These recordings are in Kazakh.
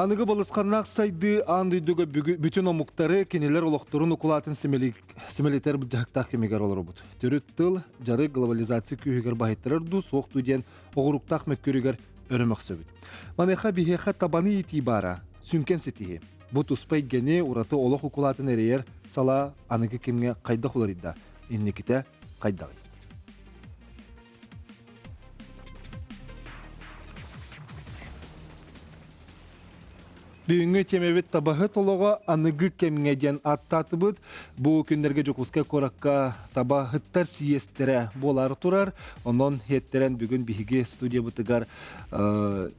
Анығы балысқарнақ сайды андүйдігі бүтін омуқтары кенелер олықтырын ұқылатын семелетер бұджақтақ кемегер олар бұд. Түріт тыл жары глобализация күйігер бағыттырыр ду соқ дүйден оғыруқтақ мәккөрігер өріміқ сөбіт. Манеха бігеха табаны еті бара, сүнкен сетіге. Бұт ұспай гене ұраты олық ұқылатын әрейер сала анығы кемге қайдақ олар идда. Иннекіте қайдағай. Бүгінгі темебет табағы толығы анығы кемгеден аттаты бұд. Бұл күндерге жоқызға қораққа табағыттар сиестері болары тұрар. Онын хеттерен бүгін бігі студия бұтығар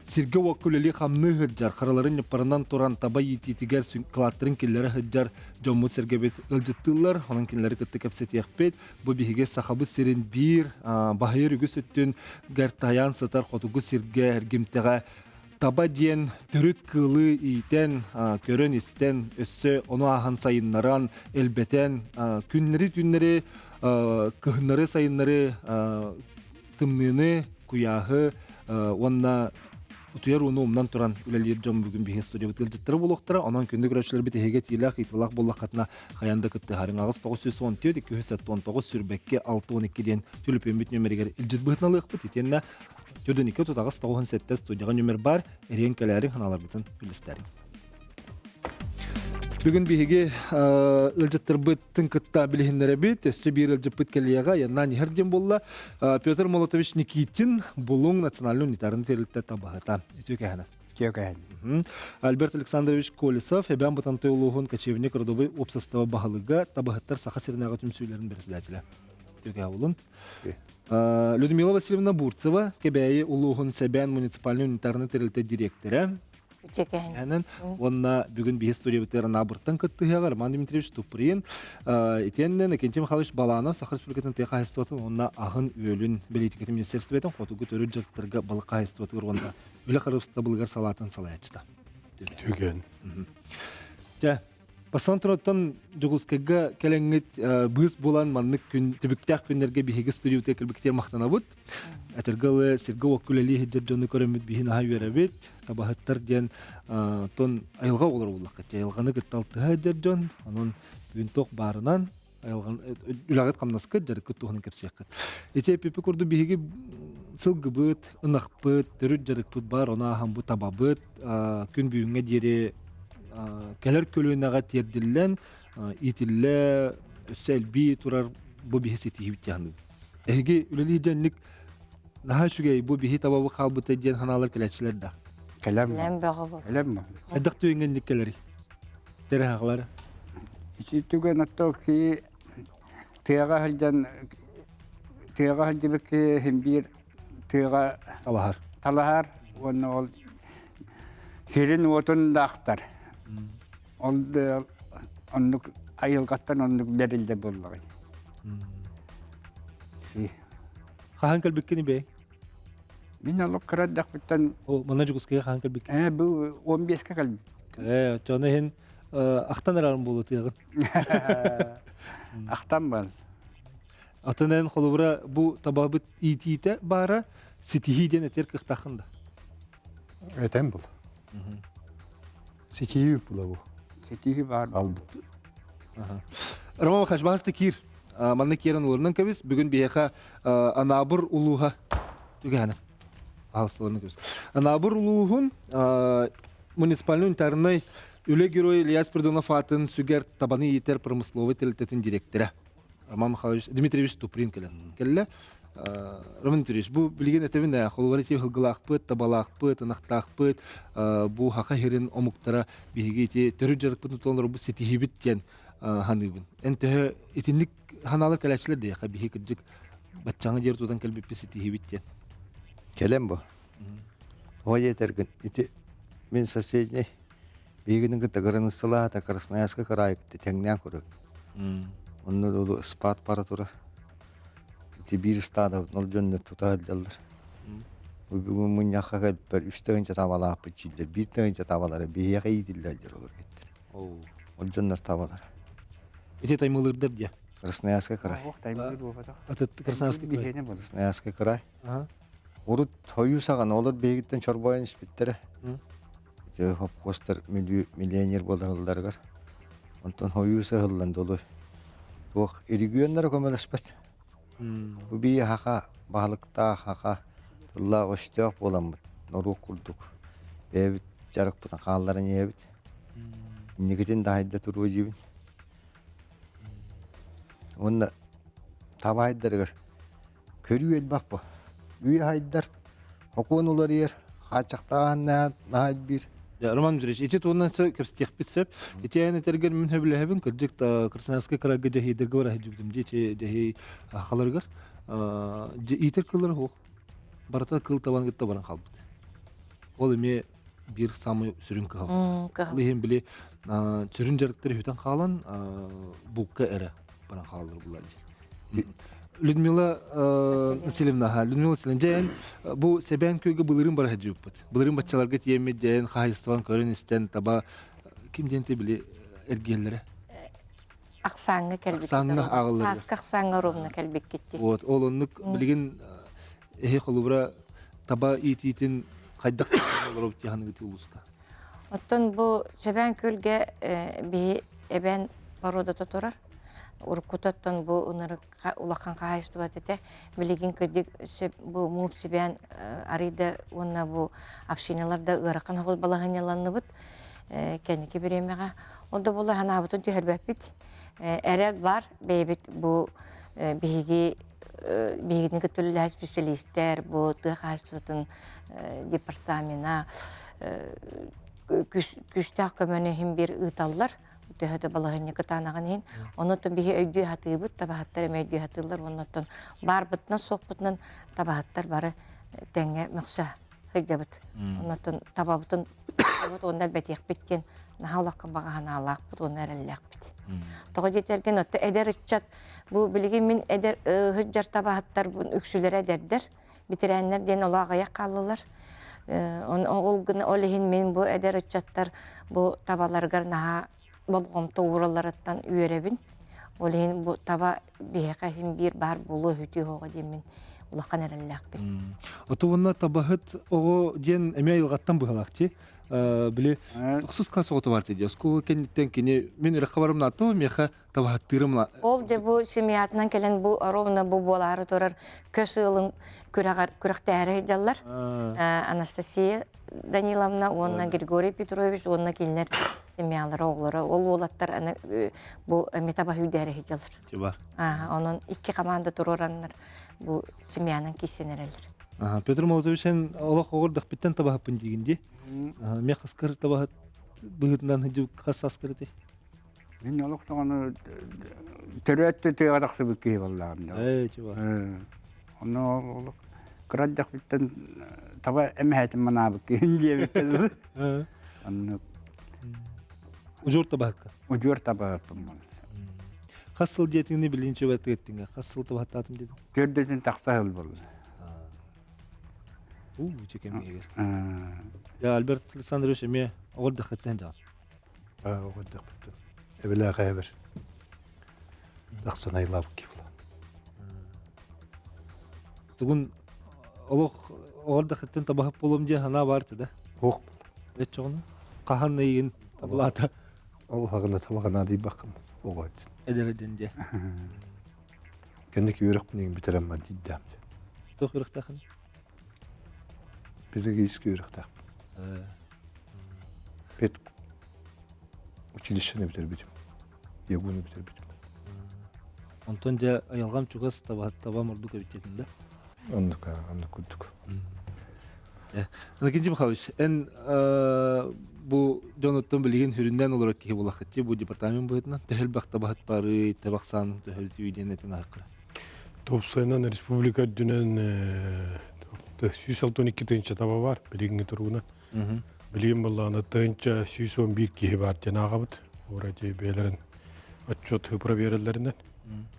сірге уақылелі қамны ғыджар. Қараларын епарынан тұран таба ететігер қылаттырын келері ғыджар жомму сіргебет ұлжыттылар. Оның келері күтті кәпсет еқпет. Бұл бігі сақабы сірін бір бағайыр үгіс өттін гәртаян сытар қотығы сірге әргемтіға таба ден түріт кылы ийтен көрін істен өссі оны ахан сайыннаран әлбетен күннері көхіннары сайыннары тымныны куяғы онна утуяр уну умнан туран үлелер жом бүгін бейе студия бұтыл жыттыры болуқтыра онан күнді көрәшілер біт егет елақ итылақ болақ қатына қаянды күтті харың ағыз 914 219 сүрбекке 612-ден түліпен бүт нөмерігер үлжіт бұғытналық бұт етенна Түрден 2 тұтағыз 97 студияға нөмір бар, әрен кәләрін қаналар бұтын үлістәрін. Бүгін бейге үлжіттір бұттың күтті білігіндері бет, өсі бір үлжіп бұт кәлияға янна нехерден болла Петр Молотович Никитин бұлың национальный унитарын терілтті табағыта. Өтеу кәхіні. Альберт Александрович Колесов, әбән бұтанты ұлығын кәчевіне көрдобы опсастава бағылыға табағыттар сақа сірінағы түмсүйлерін бірізіләтілі. Өтеу кәхіні. Людмила Васильевна Бурцева, кебәйі ұлығын сәбән муниципальный унитарны терілті директоры. Онна бүгін бейі студия бітері набырттан күтті ғар, Роман Дмитриевич Туприн. Етеннен Акентий Михайлович Баланов, Сахар Республикатын тек қайыстыватын, онна ағын өлін Белетикеті министерстве бетін, қотуғы төрі жақтырға балық қайыстыватығыр, онда өлі қарғысты бұлғар салатын салаячыда. Түген. Пасан тұраттан жүгілскеге кәләңгет бұз болан маннық күн түбіктәк күндерге бейгі студия өте кілбіктер мақтана бұд. Әтіргілі сіргі оқкүлелі хеджер жоны көрімет бейін аға өре бет. Табағыттар ден тон айылға олар болақ. Айылғаны күтталтыға хеджер жон. Оның бүгін тоқ барынан үлағыт қамнаскыт, жары күттуғының кәпсияқыт. Ете пепі көрді бейгі сылғы бұд, ынақ бұд, түріт жарық бұд бар, она ағам бұд таба бұд. Күн бүйінге дере кәлер көлуінаға терділен, итілі, өссі әлбей тұрар бұл бейі сеті хебітті ғанды. Әйге үлелі жәнлік наға шүгей бұл бейі табабы қалбыты ден ханалар кәләтшілер да. Кәлем ба? Әддақ түйінгендік кәлері? Тәрі хақылары? Ичи түген аттау ки тыяға халдебекі хембир тыяға талахар, оны ол херин отын дақтар. Оннук айылғаттан оннук берілді болуғай. Қахан кәлбеккені бей? Мен олық қыраддақ бұттан... Мұна жүгізкеге қахан кәлбеккені? Бұл 15-ке кәлбек. Жоны хен ақтан әрарын болу тыяғын? Ақтан бол. Атынан қолыбыра бұл табабыт ити-иті бара сетихиден әтер қықтақында? Әтен бұл. Сетихи бұл бұл. Сетихи бар. Албыт. Роман Махаш, бағысты кер. Манны керін оларынан көбіз. Бүгін бейеқа анабыр ұлуға түгәні. Ағысты оларынан көбіз. Анабыр ұлуғын муниципальный унитарный үлі герой Ильяс Придонов атын сүгер табаны етер промысловый тәлітетін директоры. Роман Михайлович Дмитриевич Туприн келі. Роман Дмитриевич, бұл білген әтәбін қолуғары тек ғылғылақ бұд, табалақ бұд, ынақтақ бұд, бұл хақа херін омуқтара бейге ете түрі жарық бұд ұтыланыр бұл сетихи біттен ханығын. Әнтігі етінлік ханалар кәләтшілер де яқа бейге күджік батчаңы жер тудан кәлбеппе сетихи біттен. Келем бұл. Ой етергін. Мен соседней бейгінің күттіғырын ұстыла, Красноярска қарайыпты тәңнен көріп. Оны спат пара тұра. Бир стада нол жөннөр тутал жалдар. Бүгүн муньяка калпер 3 тыгынча табалар пичилдер, 1 тыгынча табалар бияка идилдер олар кеттер. Ол жөннөр табалар. Эти таймылырдыр дия. Красноярска край. Таймылыр болбады. Аты Красноярский край. Красноярска край. Урут хойусаган олар бегиттен чорбойын испиттере. хопкостар миллионер боларылдаргар. Онтон хойуса хыллан долой. Туох иригүйөннөр көмөлөспөт. Бу бии хака баалыкта хака тылла остёк боламыт. Норук курдук. Бебит жарык бутан каалларын ебит. Нигитин дайда туруу жибин. Онда табайдыргар көрүү элбак бу. Бүй хайдар окуун улар ер хачактаган наат бир. Ya Роман Дмитриевич, эти тоннасы кепстех питсеп, эти аны тергер мен хөбләһәбен кырдык та Красноярская крайга дәһи дергәр һәҗүдем диче дәһи халыргар. Итер кылыр хо. Барата кыл табан гытта баран халбыт. Ол эме бир самый сүрүн кал. Лехим биле сүрүн жарыктыр хүтән халан букка эре баран халыр булар. Людмила Васильевна, Людмила Васильевна, bu seben köyge bılırın bara hacıpıt. Bılırın batçalarga tiyemeden, hayıstvan körünisten taba kimden tebili ergellere? Aksanı kelbek. Aksanı ağılır. Ask aksanı rovna kelbek gitti. Ot, olunluk bilgin ehe kolubra taba itin kaydak sakın olur tihanı giti uluska. Ottun bu seben köyge bir eben paroda totorar. Urkutattan bu onları ulakkan kahayıstı bat ete. Bilgin kırdık bu muğub seben arayda onna bu afşinalarda ırakan hol balağın yalanını bit. Kendi kibiremeye. Onda bunlar hana abutun tüherbep bit. Erel var beybit bu bihigini kötülüler spesialistler bu tık hayıstı departamina güçtak kömönühün bir ıtallar. Töhöte balağın yakıtanağın hin. Ondan bihi öydüğü hatıyıbıt, tabahatlar öydüğü hatırlar. Ondan bar bıtnan, soğuk bıtnan tabahatlar barı denge müqsa hıcabıt. Ondan tababıtın ondan betek bitken nahavlaqın bağağına alaq bıt, ondan erellaq bit. Toğu jetergen otta eder ıççat. Bu bilgin min eder hıccar tabahatlar üksüler ederdir. Bitirenler den olağa ayak kalırlar. Olehin min bu eder ıççatlar bu tabalargar naha bolğum toğuralardan üyerebin. Olehin bu taba bihekahim bir bar bulu hütü hoğa demin ulaqan erellaq bin. Oto bunna tabahat o den emya yılgattan buhalaqti. Bile xus kas oto var dedi. Skol kenditten kini men raqabarım nato meha tabahattırımla. Ol de bu semiyatından gelen bu arovna bu boları torar kösülün küraktari jallar. Anastasia Danilovna, onna Grigoriy Petrovich, onna gelinler semiyaları oğulları. Ol olatlar bu metaba hüdere hicalar. Var. Onun iki komanda tururanlar bu semiyanın kesenereler. Petr Molotovic'in Allah oğurdak bitten tabahapın digindi. Meh askar tabahat bıhıtından hıcı kas askarı de. Ben oluk onu terötte teğadaksı bükkeyi vallahi. Evet, var. Onu oluk kıraddak bitten taba emhetim mana bükkeyi diye bitten. Onu Ucur tabahakka. ucur tabahapım bunu. Kasıl diyetini bilince vet ettin. Kasıl tabahattatım dedim. Gördüğün taksa hıl bol. Çekem yeger. Ya Albert Alexandrovich eme oğul dakhatten can. Oğuldak bitti. Evvela haber. Daksana yılabık gibi. Tugun oğul dakhatten tabahap bolum diye hana vardı da. Oğul. Et çoğunu. Kahan neyin tablata Allah hakkında tabağına deyip bakın. Oğul. eder edince. Kendiki yürek bunun bitirenme diddem. Tuh yürek takın. Bizdeki eski yürek tak. Pet училищені бітер бітім. Ягуны бітер бітім. Ontonca ayalgam çugas tabahat mırdık evittetinde. Onluk küldük. İkinci bir kalış. En bu Jonathan bilgin hüründen olarak ki bu lakıtçı bu departament bıhıtından tehel bak tabahat barı, tabaksan, tehel tüyden etin hakkı. Topsayınan Respublika dünen 162 tınca taba var. Bilgin turuna. Bilgin ballağına tınca 111 kihi var cenağabıt. Oracı beylerin açot hıpra verirlerinden.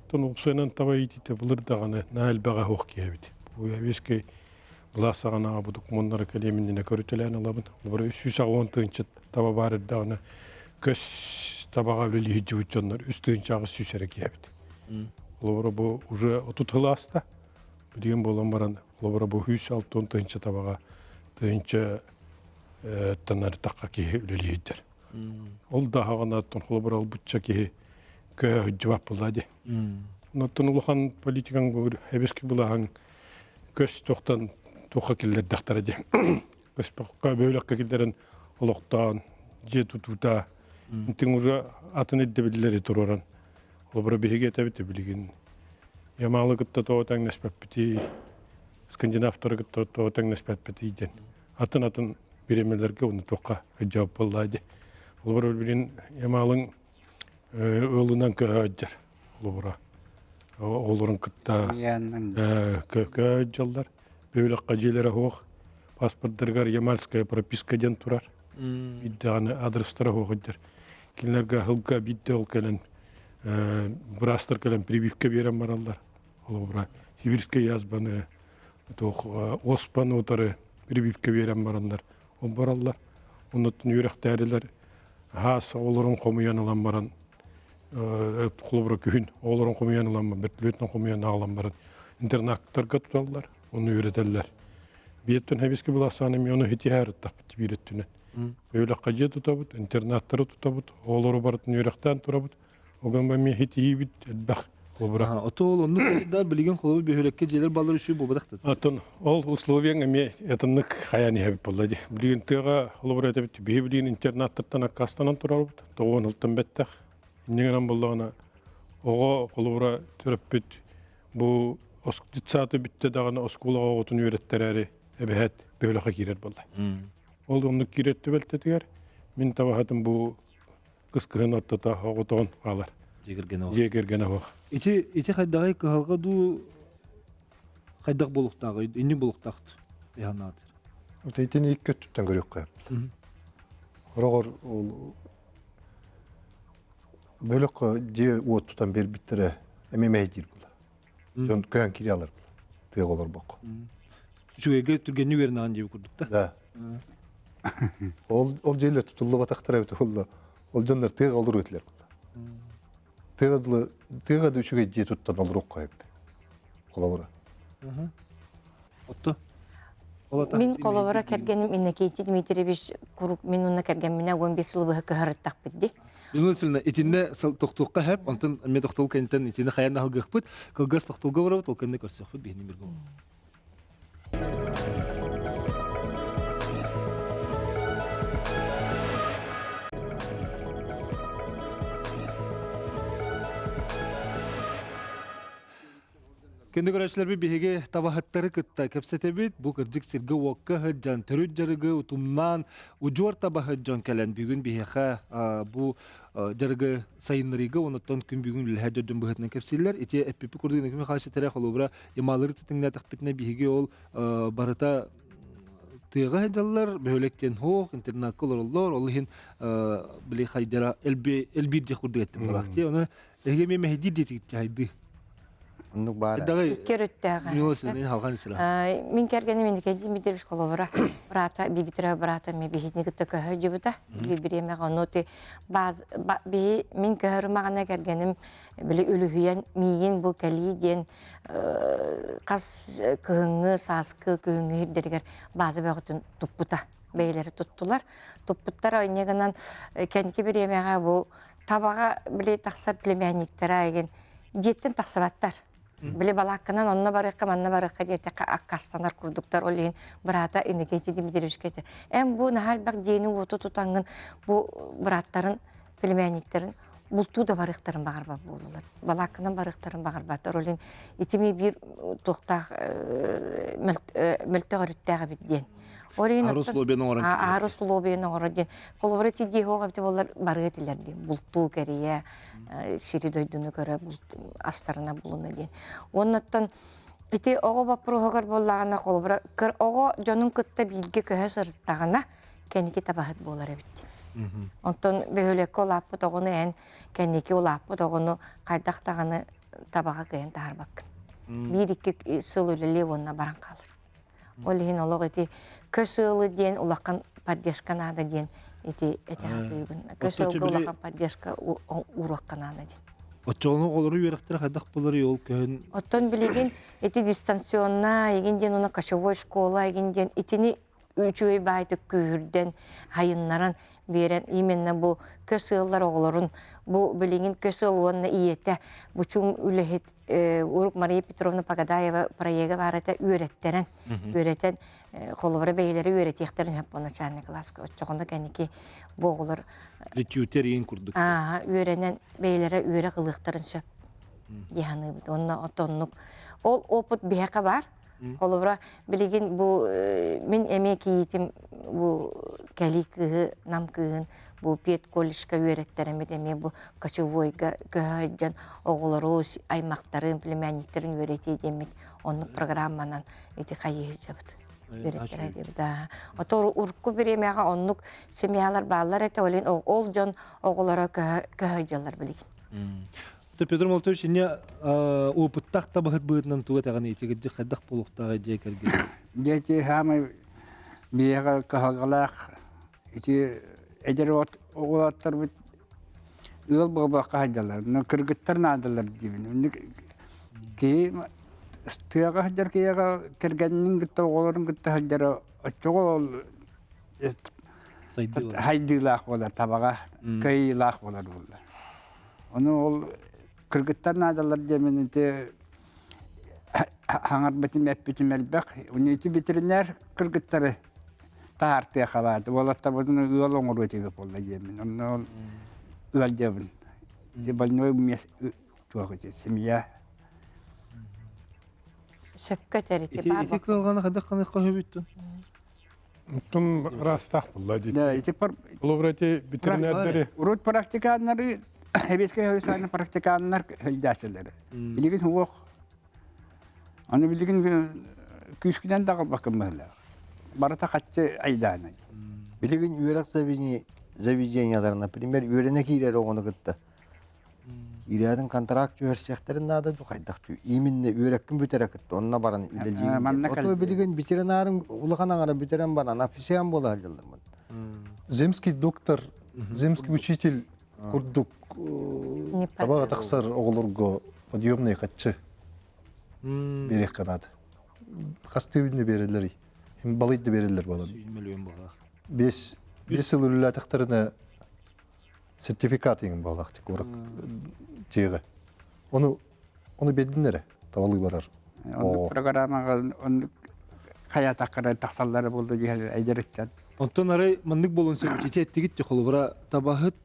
Topsayınan taba iyiydi. Bulur dağını nahil bağa hoq kihi bit. Bu eski Bulasağına abuduk monları kaleminine körütelen alabın. Olur 110 tınca taba var dağını kös tabağa bile hicci uçanlar üst tınca ağız süsere kihi bit. Olur bu уже отутылы аста. Bilgin bolan baran. Olur bu 106 tınca tabağa tınca танар таққа ки үлелейдер. Ол да хагана тон холборал бутча ки кө жавап болады. Ноттон улахан политикан гөр хебески булахан көс тоқтан тоққа келдер дақтара де. Көс тоққа бөлөккө келдерин олоқтан же тутута. Интин уже атын эдде билдери тураран. Холбора беге табыты билген. Ямалы гытта тоотаң неспепти. Скандинавтар гытта тоотаң неспепти ден. Атын биремелерге уну тоққа жавап болады. Холбора билген ямалың ылынан көһөҗдер. Холбора олорун кытта көһөҗаллар. Бөөлөккө желери хок паспорттарга ямальская пропискаден турар. Бидданы адрестары хокдер. Кинлерге хылга бидде ол келен брастар келен прививка берем баралар. Холбора сибирская язбаны тох оспаны отары прививка берем баралар. Ол баралар. Онуттун юректәрелер хас олорун комуян алан баран. Холбора күн олорун комуян алан бертүлөтнөн комуян алан баран. Интернаттарга туралар. Onu öğretirler. Biyetten hebeski bulasana mi onu hiti her tapıt biyettine. Böyle kaçı tutabut, internatları tutabut, oğulları barıtın yürekten turabut. O gün ben mi hiti bit bak. Ha, otol onu da bilgen kolu bir höleke jeler balları şu bu bıraktı. Atın ol usloviyen mi etinlik hayani hep oladı. Bilgen tega olubra tabii bilgen internatlardan akastanan turabut. Doğun altın bettek. İnneğen bollağına oğa olubra türüpüt bu Oskutsaatı bitti dağına oskulağa otun üretterleri ebehet böyleka girer bolay. Ol onu giretti beltediler. Min tabahatım bu kıskığın attıta oğuton alır. Jegergene bak. İti haydağay kıhalga du haydaq boluqtağı, inni boluqtaqtı. Ehanadır. Mutta itini ilk kötütten görüyor kayıp. Orağır böyle diye uot tutan bir bittere ememeye gir bula. Jon köyün kiri alır bula. Tığ olur bok. Şu ege türgeni verin anca kurduk da. Da. Ol jeyle tutuldu bataktıra bit oldu. Ol jonlar tığ olur ötler bula. Tığ da üçüge diye tuttan olur ok kayıp. Kolabora. Otto. Min kolabora kergenim inneketi Dmitrievich kurup min unna kergemine 15 yıl bu köhörttaq biddi. Bilmesine itinde toqtuqqa hep ondan me toqtuq kenten itinde xayana halgıqpıt. Kılgas toqtuqqa vara tolkenne körsöqpüt bihni bir gün. Kendi görüşler bir bihege tabahatları kıtta kapsatebit bu kırcık sirge wakka hajjan törüt jarıgı utumnan ucur tabahajjan kelen bugün biheha bu jarıgı sayınlarıgı onuttan gün bugün lihajjan buhatnan kapsiller iti epipi kurduğun kimi karşı taraf olubra yamaları titinne takpitne bihege ol barata tığga hajjallar böylekten hoq internet kolorlar olihin bile haydara elbir kurdu ettim balaqti onu egemi mehdi dedik haydi. Onluk bara. Körüttəğə. Yolsun halqan sıra. Min kergenim indikeci Dmitrievich kolabora. Brata bigitra brata me bihitni gıtta köhöjü buta. Birbirime noti baz bi min köhörmağına kergenim bile ölühüyen miyin bu kali diyen kas kıhıngı saskı kıhıngı derger bazı vaqtın tupputa beyleri tuttular. Tupputlar oynayaganan kendi bir yemeğe bu tabağa bile taksar bilemeyeniklere egen Jetten taksabattar. Bile balakkanan onna barıqqa manna barıqqa diyete akkastanar kurduklar oleyin brata indikeci Dmitrievich. Em bu nahal bak diyeni otu tutangın bu bratların bilemeyeniliklerin bultu da barıqların bağırba bolurlar. Balakkanan barıqların bağırbatar oleyin itimi bir toqtaq mültü örüttəği biddiyen. Arus lobiyanın oran. Arus lobiyanın oran. Kolaborati diye hoğab de bollar barıqetiler diyen. Bultu geriye şiri doyduğunu göre astarına bulunu diyen. Ondan iti oğu bapuru hoğar bollağına kolabora. Oğu jonun kıtta bilgi köhe sırıttağına kendiki tabahat bollar ebitti. Ondan behöleki olapı doğunu en kendiki olapı doğunu kaydaqtağını tabağa kıyan tahar bakın. Bir iki sıl öleli onunla baran kalır. Olihin oluq iti kösüğülü diyen ulaqan paddeşkan ada diyen iti hatıyıbın. Kösüğülü ulaqan paddeşka uruqqan ada diyen. Otçoğunu oluru yürektir haydaq buları yol köyün. Otton bilegen iti distansiyonna, egen diyen ona kaşavoy şkola, egen diyen itini үчүгөй байтык күүрден хайыннаран берен именно бу көсыллар оголорун бу билигин көсылуонна иете бучун үлехет Урук Мария Петровна Погадаева проега барата үйреттен колубара бейлери үйретиектерин хеп начальник класска очогонда кеники боголор Литютер ең курдук. үйренен бейлери үйре кылыктарын сөп дияны онна отоннук ол опыт бияка бар колубара билигин бу мен эме киитим бу каликы намкыын бу пет колледжка үйреттеремет эме бу кочевойга көһөжөн оголору аймактарын племянниктерин үйрети демит оннук программанан эти хайыжабыт үйреттере деп да отор урку беремега оннук семьялар баалар эте олен ол жон оголора көһөжөлөр билигин Петр Молотович, не опыттах табахыт быытынан туга таганы итегидди хаддах полуктага жекерге. Дети хамы бияга кахагалах ити эдер оголаттар бит ыл баба кахадалар. Но кыргыттар надалар дибин. Ки тыяга хадар кияга кергеннин гытта оголорун гытта хадар очогол хайдылах болар табага кыйлах болар булар. Оны ол кыргыттар надалар демените хаңар бетим эппитим элбек унити ветеринар кыргыттары таарты хабат волатта бодун ылоңор өтөп болду демен онно ыл дебин же больной мес туагы семья сөпкө терити бар Итек алганы хаддах каны кахыбыттын. Тун растах булла дейт. да ити пар Буловрати ветеринардары урут практиканнары эбеске хöyсаны практиканнар хылдашылары билигин хуок аны билигин күскүнөн дагы бакыммалар барата катчы айданы Билигин үйрек заведениялар, например, үйрене кирер оғыны кытты. Кирердің контракт жүйерсектерін нады дұқайдақ. Именно үйреккін бүтере кытты, онына баран үлелейін. Ото билигин ветеринарын улахан аңара бүтерен баран, офисиан бола алжылдырмын. Земский доктор, земский учитель курдук табаға тақсар оғылырға подъемный қатшы берек қанады. Қастыбіне берелер, балайды берелер болады. 100 миллион бала. 5 жыл үлілі атақтарына сертификат еңін балақ тек орак жеғі. Оны бедінлері табалы барар. Онды программаға қая таққара тақсалары болды дейін әйдереттен. Онтон арай мандык болонса китеттигит те холбара табахыт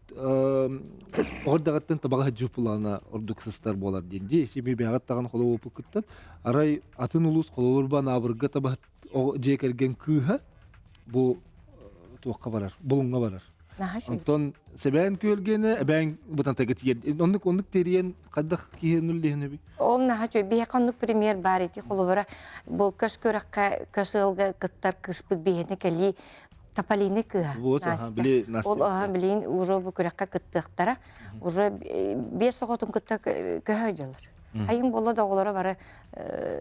ордагаттан табахыт жупулана ордуксыстар болар денди. Шеби бягаттаган холо опукыттан арай атын улус холорбан абырга табахыт жекерген кыха бу туакка барар, болунга барар. Онтон себен көлгене бен бутан тагет оннук териен каддах киенул дехне би. Ол нахачу бияқанлык премьер бар ети холобара бұл көскөраққа көсілгі кыттар кыспыт бейіне кәли тапалины кыға. Вот, біле насты. Ол білейін уже бұл көраққа кыттықтара уже 5 оғытын кытта көй жалар. Айын болы да олары бары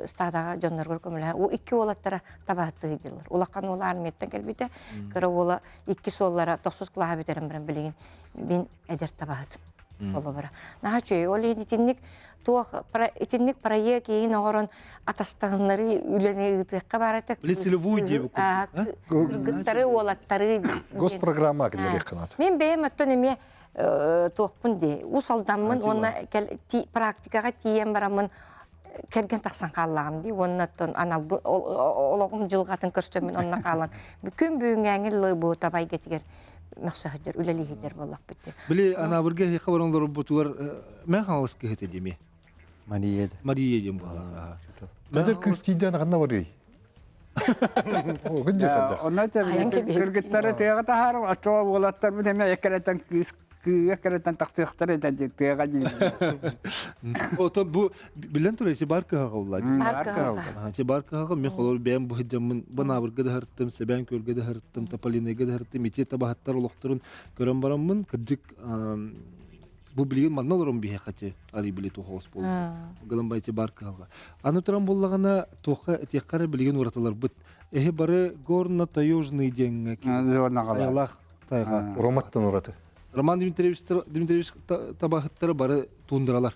стадаға жонлар көркөмілі. О 2 олаттара табаатты жылар. Олаққан олы арметтен кәлбейті, көрі олы 2 соллара 90 қылаға бетерін бірін білеген бен әдер табаатым. Олы бары. Наға чөй, ол итинник проект кейін оғырын атастағынлары үйлене ұтыққа бараты. Білесілі деп Күргіттары, олаттары. Госпрограмма кәлерек қанады. Мен бейім өттін еме тоқпын де. Усалданмын, оны практикаға тиен барамын кәрген тақсан қалағым де. Оны өттін олығым жылғатын көрсөмін онына қалан. Бүкін бүйінгәңі лыбы табай кетігер мәқсәхідер, үлелігідер болақ бітті. Біле ана бірге хабаронлар бұтуар мен қаңылыс кехет едеме? Мария едем бала. Мәдір күстейден қанна бар ей? Күн жақында. Онна кыргыттары тыяга тахар ачоо болаттар бит эме эккереттен тактыктар этен тыяга жин. Ото бу билен турайсы барка гавла. Барка гав мен холор бем бу хидемин бана бирге дәрттем, себен көлге дәрттем, тапалинеге дәрттем, ите табахаттар улуктурун көрөн бараммын. Кырдык бу билген маннолорун бие хати ари биле тохос болду. Галам байты барка гавга. Аны туран боллагана тоха этеккара билген ураталар бит. Бары горно таежный день. Аллах тайга. Роматтан ураты. Роман Дмитриевич табахыттары бары туындыралар.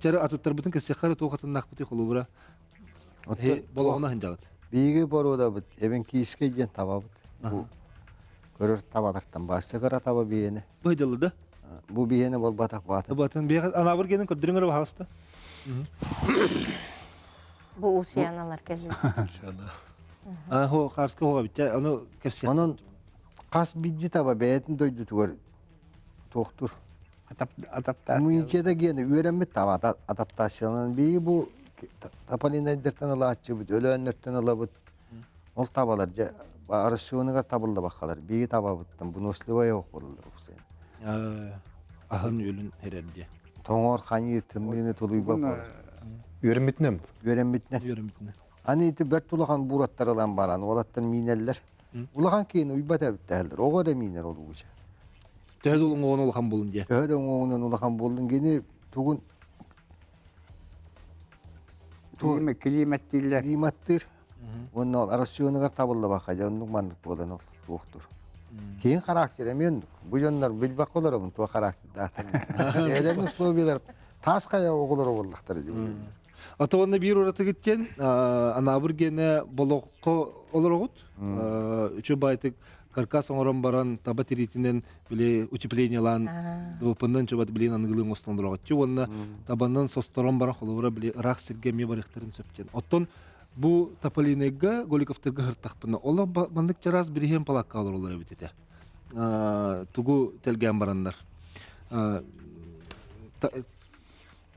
Чары атыттар бүтін кәсекқары тоғатын нақпыты қолу бұра. Болағына хынжағыт. Биги борода бут, эбен кийиске ден таба бут. Бу көрөр табалардан башчы кара таба биени. Быйдылы да. Бу биени бол батак баты. Табатын бияга анабыр генин көрдүрүңөр багыста. Бу усияналар келди. Хо карска хога битте, аны кепсе. Онун кас бидди таба бээтин дойду тугөр токтур. Адаптация. Муйчеда гени үйренмет таба адаптациянын биги бу тапалинайдертен алаачы бут, өлөөннөртөн алабыт. Ол табалар же арысуунуга табылды бакалар. Биги таба буттан буну условия ок болдулар уксен. Ахын өлүн херерди. Тоңор ханьы тымныны тулуй бак. Үйренметинем. Үйренметне. Үйрөмүтүнө. Аны ити бер тулахан бураттар алан баран, олаттан минеллер. Улахан кейін уйбата биттәлдер. Ого да минер ол угуча. Төһөд ул оңон улхан болун дия. Төһөдөн оңунан улахан болдун гени тугун Климат дилер. климаттыр. Онно арасионугар табылды бака, жоннук мандык болан ол туктур. Кейін характер эмен бу жоннор билбак болорун туа характер датыр. Эден условиялар таская оголор болдуктар. Атоонна бир ураты гиттен, анабыр гене болохко олорогут. Үчө байтык каркас оңорон баран таба теритинен биле утеплениялан допундан чөбат билен аныгылын остондурогот. Онна табандан состорон баран холовра биле рак сиргеме барыктарын сөптен. Оттон бу тапалинега Голиковтырга хыртакпына. Ола бандык чарас бирихен палакка олор битете. Тугу телген барандар.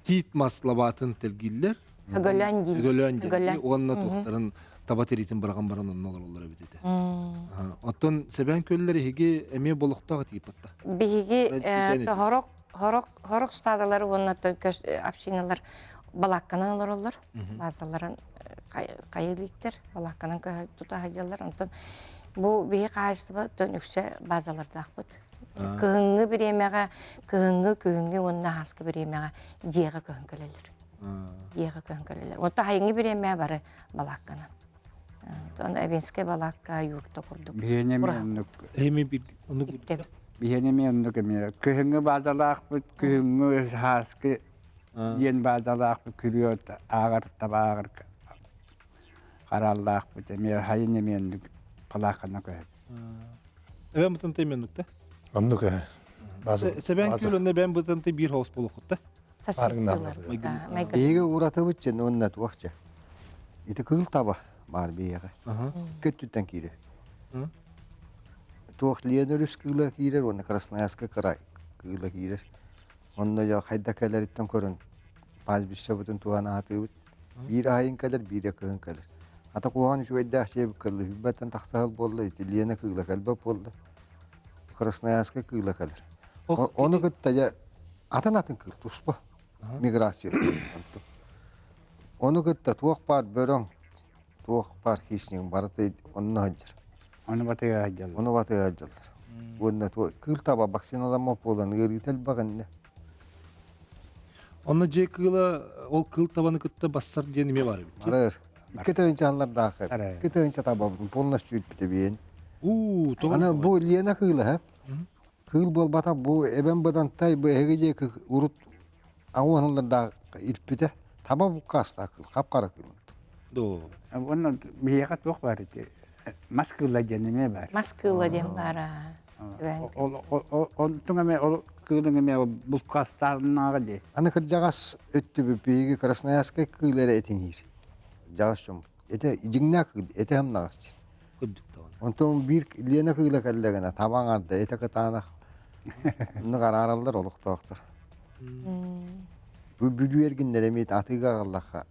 Тит маслабатын телгиллер. Гөлөн дил. Гөлөн дил. Онна тухтарын таба теритин барган баран олор битете. Оттон себен көллери хиги эме болохтага типатта. Биги хорок стадалары оннаттан көз общиналар балакканан олороллар. Базаларын кайылыктар балакканан тута хажалар. Онтон бу биги кайыстыба төнүксө базаларда акпыт. Кыһыңгы биремеге, кыһыңгы онна хаскы биремеге диеге көнкөлөлөр. Диеге көнкөлөлөр. Онта хайыңгы биремеге бары балакканан. Оны эбинске балакка юртта курдук. Эми бир ону Биенеме оннук эме. Кыһыңы базалаакпыт, кыһыңы хаскы диен базалаакпыт күрүөт агар табаагыр караллаакпыт эме хайынеме оннук палакана көһөт. Эбен бутун теменнукта. Оннук база. Себен көлөнне бен бутун те бир хаус болохутта. Сасыктылар. Биги ураты бутчен онна туакча. Ити кыл таба бар биеге. Көттүттен кире. Туак лиенерүс кыла кире, онна Красноярска край кыла кире. Онна я хайда келериттен көрөн. Паз бишсе бутун туана атыбыт. Бир айын келер, бир кыгын келер. Ата куган şu edda şey kıldı. Hübbetten taksahal boldu. İtiliyene kıyla kalba boldu. Krasnoyarska kıyla kalır. Onu kıtta ya atan atın kıl tuşpa. Migrasyon. Onu kıtta tuğuk par börön. Tuğuk par hişnin baratı onu hacer. Onu batıyor haccal. Onu batı hacerler. Onda tuğuk kıl taba vaksinalama bolan. Geritel bakın ne. Onu je kıla ol kıl tabanı kıtta bassar diye nime var? Arar. İki tane canlar daha kayıp. İki tane taba polnaş çüyüp bitebiyen. Ana bu liyana kıyla hep. Kıl bol bata bu eben badan tay bu hegece urut awanlar da irpite. Taba bu kasta kıl kapkara kıl. Do. Onu biyakat yok var ki. Maskıla cenime var. Maskıla dem bara. On tungame o kılınge bu kastarına gidi. Ana kırcagas öttü bir pigi Krasnoyarska kıylara etin hir. Jagas çom. Ete jingna kıl ete hem nagas. Kudduk tavan. Onton bir liyana kıyla kallegana taban arda ete katana. Bunu kararallar oluqtaqtır. Bu büdü erginler emit atıga Allah'a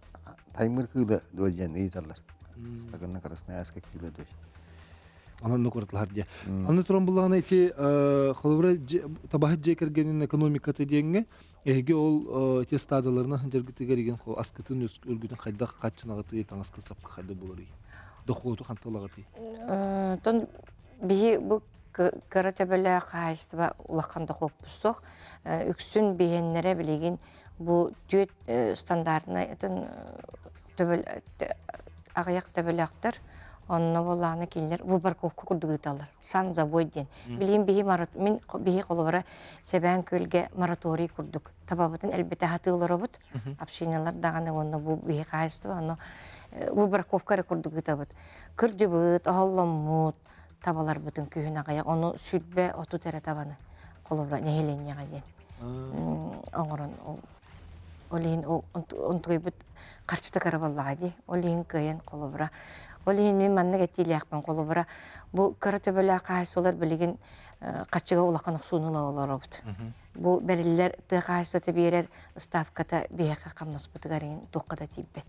taymır kıyla dojan eytallar. Staganna Krasnoyarska kıyla doj. Anın nukurtlar diye. Anı turan bulağına eti xolubra tabahat jekergenin ekonomikatı diyenge ege ol eti stadalarına hıncargıtı gerigen askıtın ölgüden xayda qaçınağıtı etan askı sapkı xayda bolari. Doxuotu xantılağıtı. Ton bihi bu karatöbele qaýystyba ulakanda hoppusoq üksün bihenlere bilegin bu düet standartına etin töbel aqyaq töbelaqtar onna bolany killer bu barkovka kurdugutalar san zavodden bilim bihi marat min bihi qolbara seben kölge moratoriy kurduk tababatın elbette hatılary but apşinalar dagana onna bu bihi qaýystyba onna выбраковка рекордугыта бут. Кыржыбыт, ахалламут, табалар бүтін күйін ағая. Оны сүрбе оту тәрі табаны. Қолыбыра нехелене ғаден. Оңырын олейін онтуғай бүт қарчыты қарабаллаға де. Олейін көйен қолыбыра. Олейін мен манны кәттейлі ақпен қолыбыра. Бұл кара төбелі қағыс олар білеген қатшыға олаққан ұқсуынула олар обыд. Бұл бәрілер қағыс өте берер ставката бейеқі қамнас бұтығарың тоққада тейбет.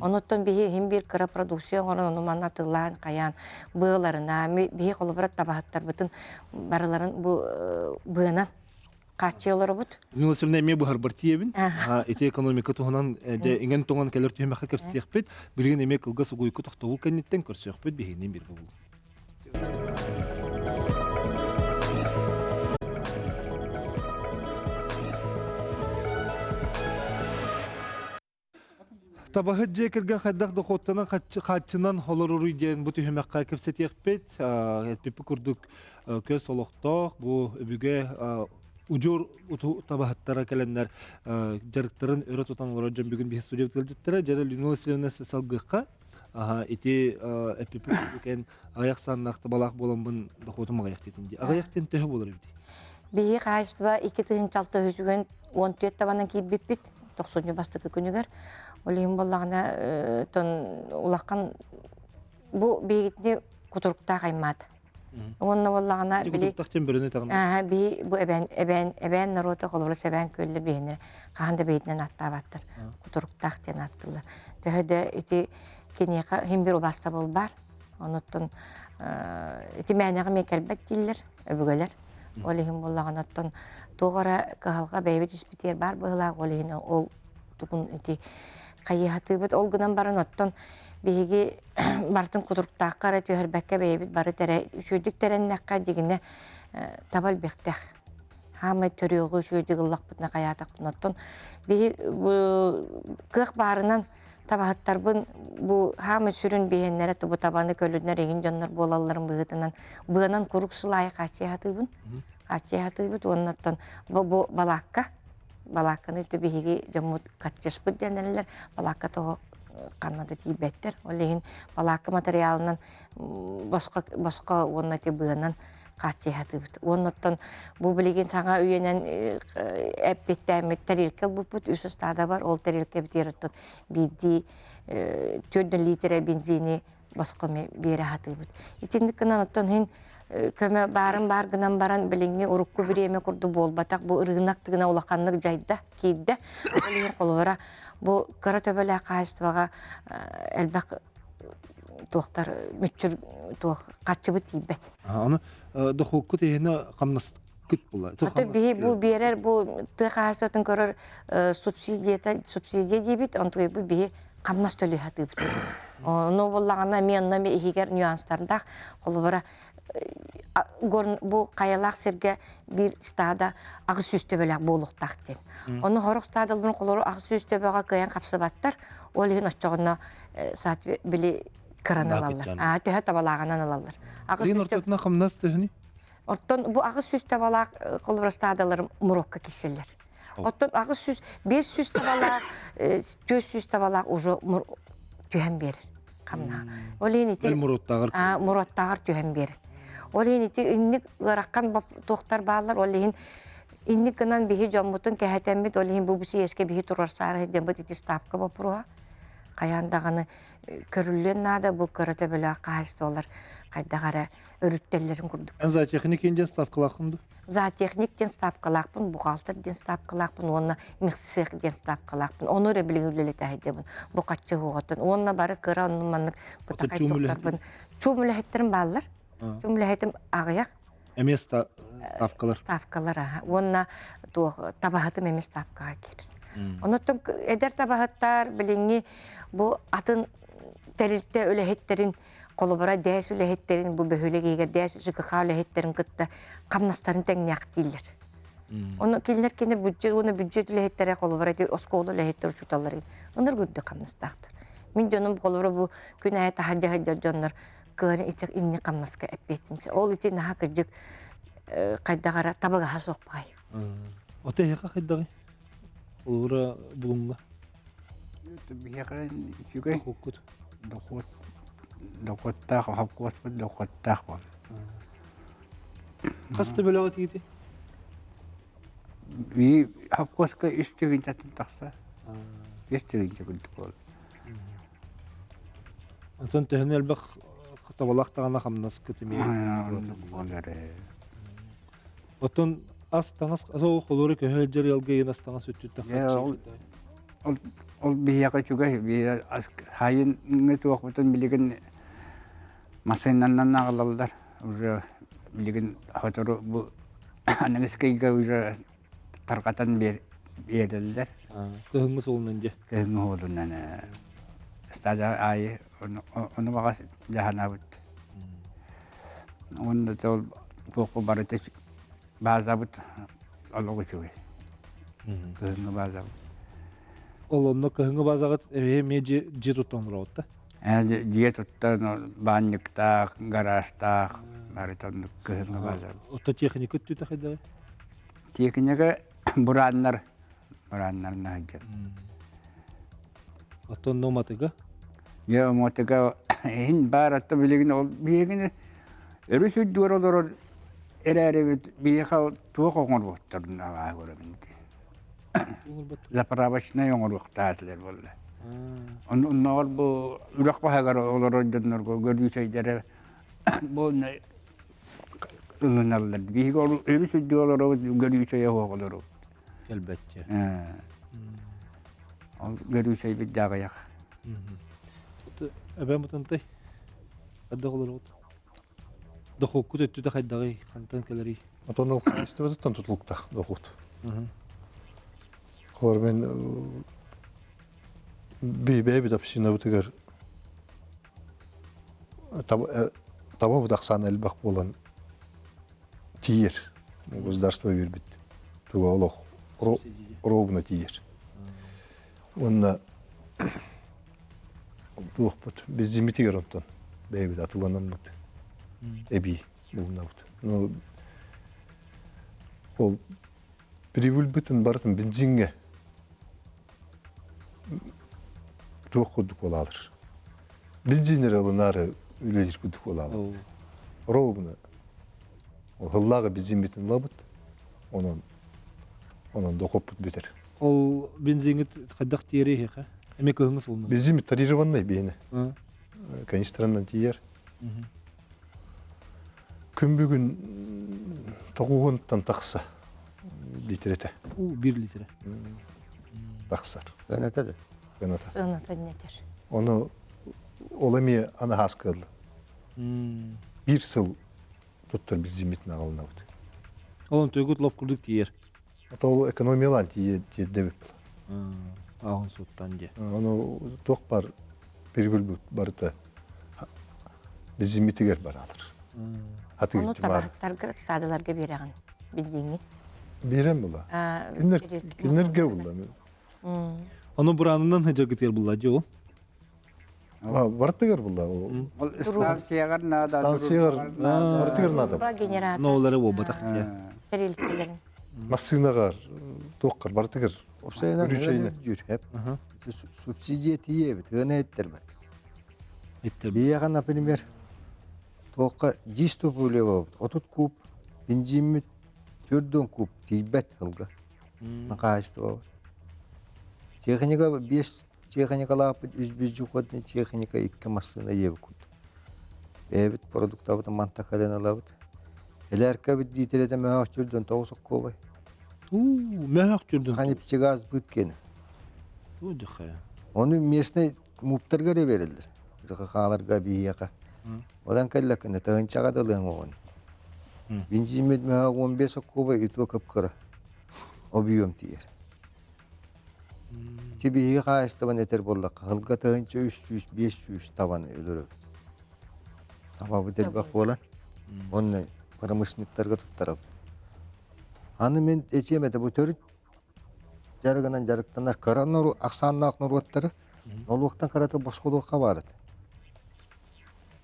Оныттан бейе хем бір кара продукция оңырын оны манна тылан, қаян, бұғыларына, бейе қолыбыра табағаттар бұтын барыларын бұғынан қатшы олар обыд. Ниласырна эме бу харбартиебин. Эти экономика туһунан инген туган келер төһмәккә керсәкбет, билген эме кылга сугуйку тохтогул кеннеттен көрсәкбет бигенен бир бул. Табахы жекерген хайдах дохоттанан хатчынан холоруруй ден бу төһмәккә керсәкбет, этпепи курдук көз солохток бу бүге Ujur utu tabahattara kelenler jarıkların öğret utanlar hocam bugün bir stüdyo geldiler. Jarı üniversitelerine salgıqa iti epipüken ayak sannak tabalak bolanbın doxotuma ayak detince. Ayak den töhü bolur idi. Bihi qaýystyba 2-6 hüsügen 14 tabandan kiýip bipbit 90 bastıkı günüger. Olayım bollagına ton ulaqan bu begitni kuturukta qaýmadı. Онна боллагана били. Би бу эбен народа колбура себен көлле бейнер. Каханда бейтнен аттабаттыр. Кутуруктак ден аттылар. Төһөдө ити кенека хим бир баста болбар. Оноттон ити мәнәгә мекелбет диллер, өбүгөлөр. Олихим боллаганаттан тогара кахалга бейбит испитер бар была олихин ол тугун ити кайыхатыбыт ол гынан барын оттон биги бартын кудуруктаакка төһөрбәккә бейбит бары тере шүдик тереннәккә дигене табал бехтәх. Хама төрөгө шүдик лакпытна каятакнаттан биги кых барынан табахаттарбын бу хама сүрүн бейеннәре тубу табаны көлүннәр эгин жоннор болалларын быгытынан быгынан куруксулай качыятыбын. Качыятыбыт оннаттан бу балакка балакканы төбиги жомут катчыспыт денелер балакка того канада тибеттер. Олеген балакка материалынан башка онна тебыгынан качыятыбыт. Оннаттан бу билеген саңа үйенен эппеттәмет тарелка бупут үсү стада бар. Ол тарелка битереттен биди 4 литр бензини башка бере хатыбыт. Итиндиккенен оттон хин көмө барын баргынан баран билинге урукку биреме курду болбатак бу ыргынактыгына улаканнык жайда кийде олин колбара бу кара төбөлө кайыстыбага элбак токтар мүчүр тох качыбыт тийбет. Аны дохукку тейне камнас кыт була. Ата би бу берер бу тыгасатын көрөр субсидия дебит онтуй бу би камнас төлөй хатыбыт. Ону боллагана мен нами игер нюанстарда колбара бу каялак серге бир стада агыс сүстөбөлөк болуктак ден. Оны хорок стадалдын колору агыс сүстөбөгө кыян капсыбаттар. Ол ген очогуна саат били краналалар. Төһө табалаганан алалар. Агыс сүстөбөнө камнас төһүни. Оттон бу агыс сүстөбалак колбара стадалар мурокка киселер. Оттон агыс сүс 500 табалак 400 табалак уже төһөн берер. Камна. Олени муроттагыр төһөн берер. Олин ити инник гараккан тоқтар баалар олин инник гынан бихи жоммутун кехетембит олин бубуси эске бихи турарсары дембит ити ставка бопруа каяндаганы көрүллөн нада бу көрөтө бөлө кайсы болар кайдагара өрүттелерин курдук. За техникинен ставкалакмды. За техниктен ставкалакпын, бухгалтерден ставкалакпын, онна мехсехден ставкалакпын. Оны ребилгүлөлө тайдебин. Бу каччы хугатын. Онна бары кыра оннуманнык бутакай токтарбын. Чумулы хеттерин баалар. Чумлехетим агаяк. Эмес ставкалар. Ставкалар. Онна табахатым эмес ставкага кирер. Оноттон эдер табахаттар билинги бу атын терилте өлехеттерин колобара дәс өлехеттерин бу бөхөлегеге дәс үсүкө өлехеттерин кытта камнастарын теңнәк дилер. Оны килнер кене бюджет өлехеттере колобара осколу өлехеттер чуталар. Онор күндө камнастактыр. Мен жонум колобара бу күн айта хадja жоннор кыры итек инне камнаска эппетинче. Ол ити наха кыжык кайдагара табага сокпай. Оте яка кайдагы? Улура булунга. Бияхан үчүгэй Хуккут. докоттаах хапкуоспут докоттаах бол. Касты бөлөгө тигити. Би хапкуоска истеген татын такса. Истеген күлдүк бол. Антон төһөн элбек табалактагана хамнас кытыми. Отон ас таңас асоо холору көһө жер ялга янас таңас үттүттө. Ол бияга чугай би хайын нетуак бутун билеген машинаннан агалалдар. Уже билеген хатору бу анагыскайга уже таркатан берделдер. Көһөнгө солунан же. Кем олунан стада ай оны багас жаханабыт. Онда тол току барыты базабыт алгы чугай. Кем базабыт. Олонно көһөнгө базагат межи же туттон ротта. Дие туттан банниктаах, гаражтаах, барытон кем базабыт. Отто техника түтө хайда. Техника бураннар нагер. Отон номатыга. Я мотыга хин баратта билеген ол биеген өрүсү дуоролор эреребит бияха туокоңор боттарна агорабинти. Заправочная оңор боктатлер болду. Оннор бу урак багар олор жоннорго көрүсөйдер бу ылыналар. Биего өрүсү дуоролор көрүсөй оголор. Elbette. Ол көрүсөй бит дагаяк. Эбем бутантай. Адда голорот. Дохоккут өттүтө хайдагы кантан келери. Атон ол истебеттен тутулуктах дохут. Колор мен бебе тапшина бутыгар таба будаксан элбак болан тиер. Государство вербит. Туга олох ровно тиер. Онна тухпут беззимитигер онтон бебе атыланан бут. Эби булнабыт. Ну ол прибыль битен бартын бензинге тухкудук болалыр. Бензинер алынары үлелер кудук болалыр. Ровно ол хыллага бензин битен лабыт. Онон докопут битер. Ол бензингит хайдак тиери хека. Эме көһөнгө солунан. Бензин тарированный бейне. Канистрандан тиер. Күн бүгін тоғуғынтан тақса литрете. 1 литр. Тақсар. Гөнөтөдү. Гөнөтө. Сыгынатан нетер. Оны олами ана хаскылы. Bir сыл туттар біз зимитін ағалына бұд. Олон төгүт лоп курдук тиер. Ата ол экономиялан тиедде бүп бұл. Ағын суттан же. Оны тоқ бар перебіл бүт барыта біз зимитігер бар алыр. Оны табақтарға садыларға береген бензинге. Берем бұла. Кинерге бұла. Оны буранынан хыжа кетер булла же ол. Бартыгар бұла. Ол станцияғар нада. Станцияғар бартыгар нада. Ба генератор. Ноолары ол батак же. Стерилкелерин. Массинағар, тоққар бартыгар. Опсайынан Үрүчейне. жүр хеп. Субсидия тиебит, гына эттербе. Эттер. Бияга, например, тоққа 10 топ үлеу, 30 куб, бензин 4 куб тиебет хылга. Мақайысты бар. Техника 5 техника лапыт, 100 жуқотны техника 2 массына ебі күд. Бәбіт продуктабыты мантақадан алабыт. Әләркі біт дейтеледі мәғақ жүрден тоғысық көбай. Мәғақ жүрден. Қанепчі газ бүткені. Жықая. Оны местный муптарға да берілдір. Жықы қаларға бейеқа. Одан кәлләкіні тағынчаға далың оғын. Бензимет мәғақ 15 көбай үтуі көп қыры. Объем тиер. Бейеға қайыстыбан етер болдақ. Ғылға тағынча 300-500 табаны өлірі. Табабы дәлбақ болан. Оны промышленниктарға тұттарап. Аны мен әчемеді бұл төрі жарығынан жарықтанар. Қаран нұру, ақсаннақ нұру оттары, олуқтан қараты босқолуққа барады.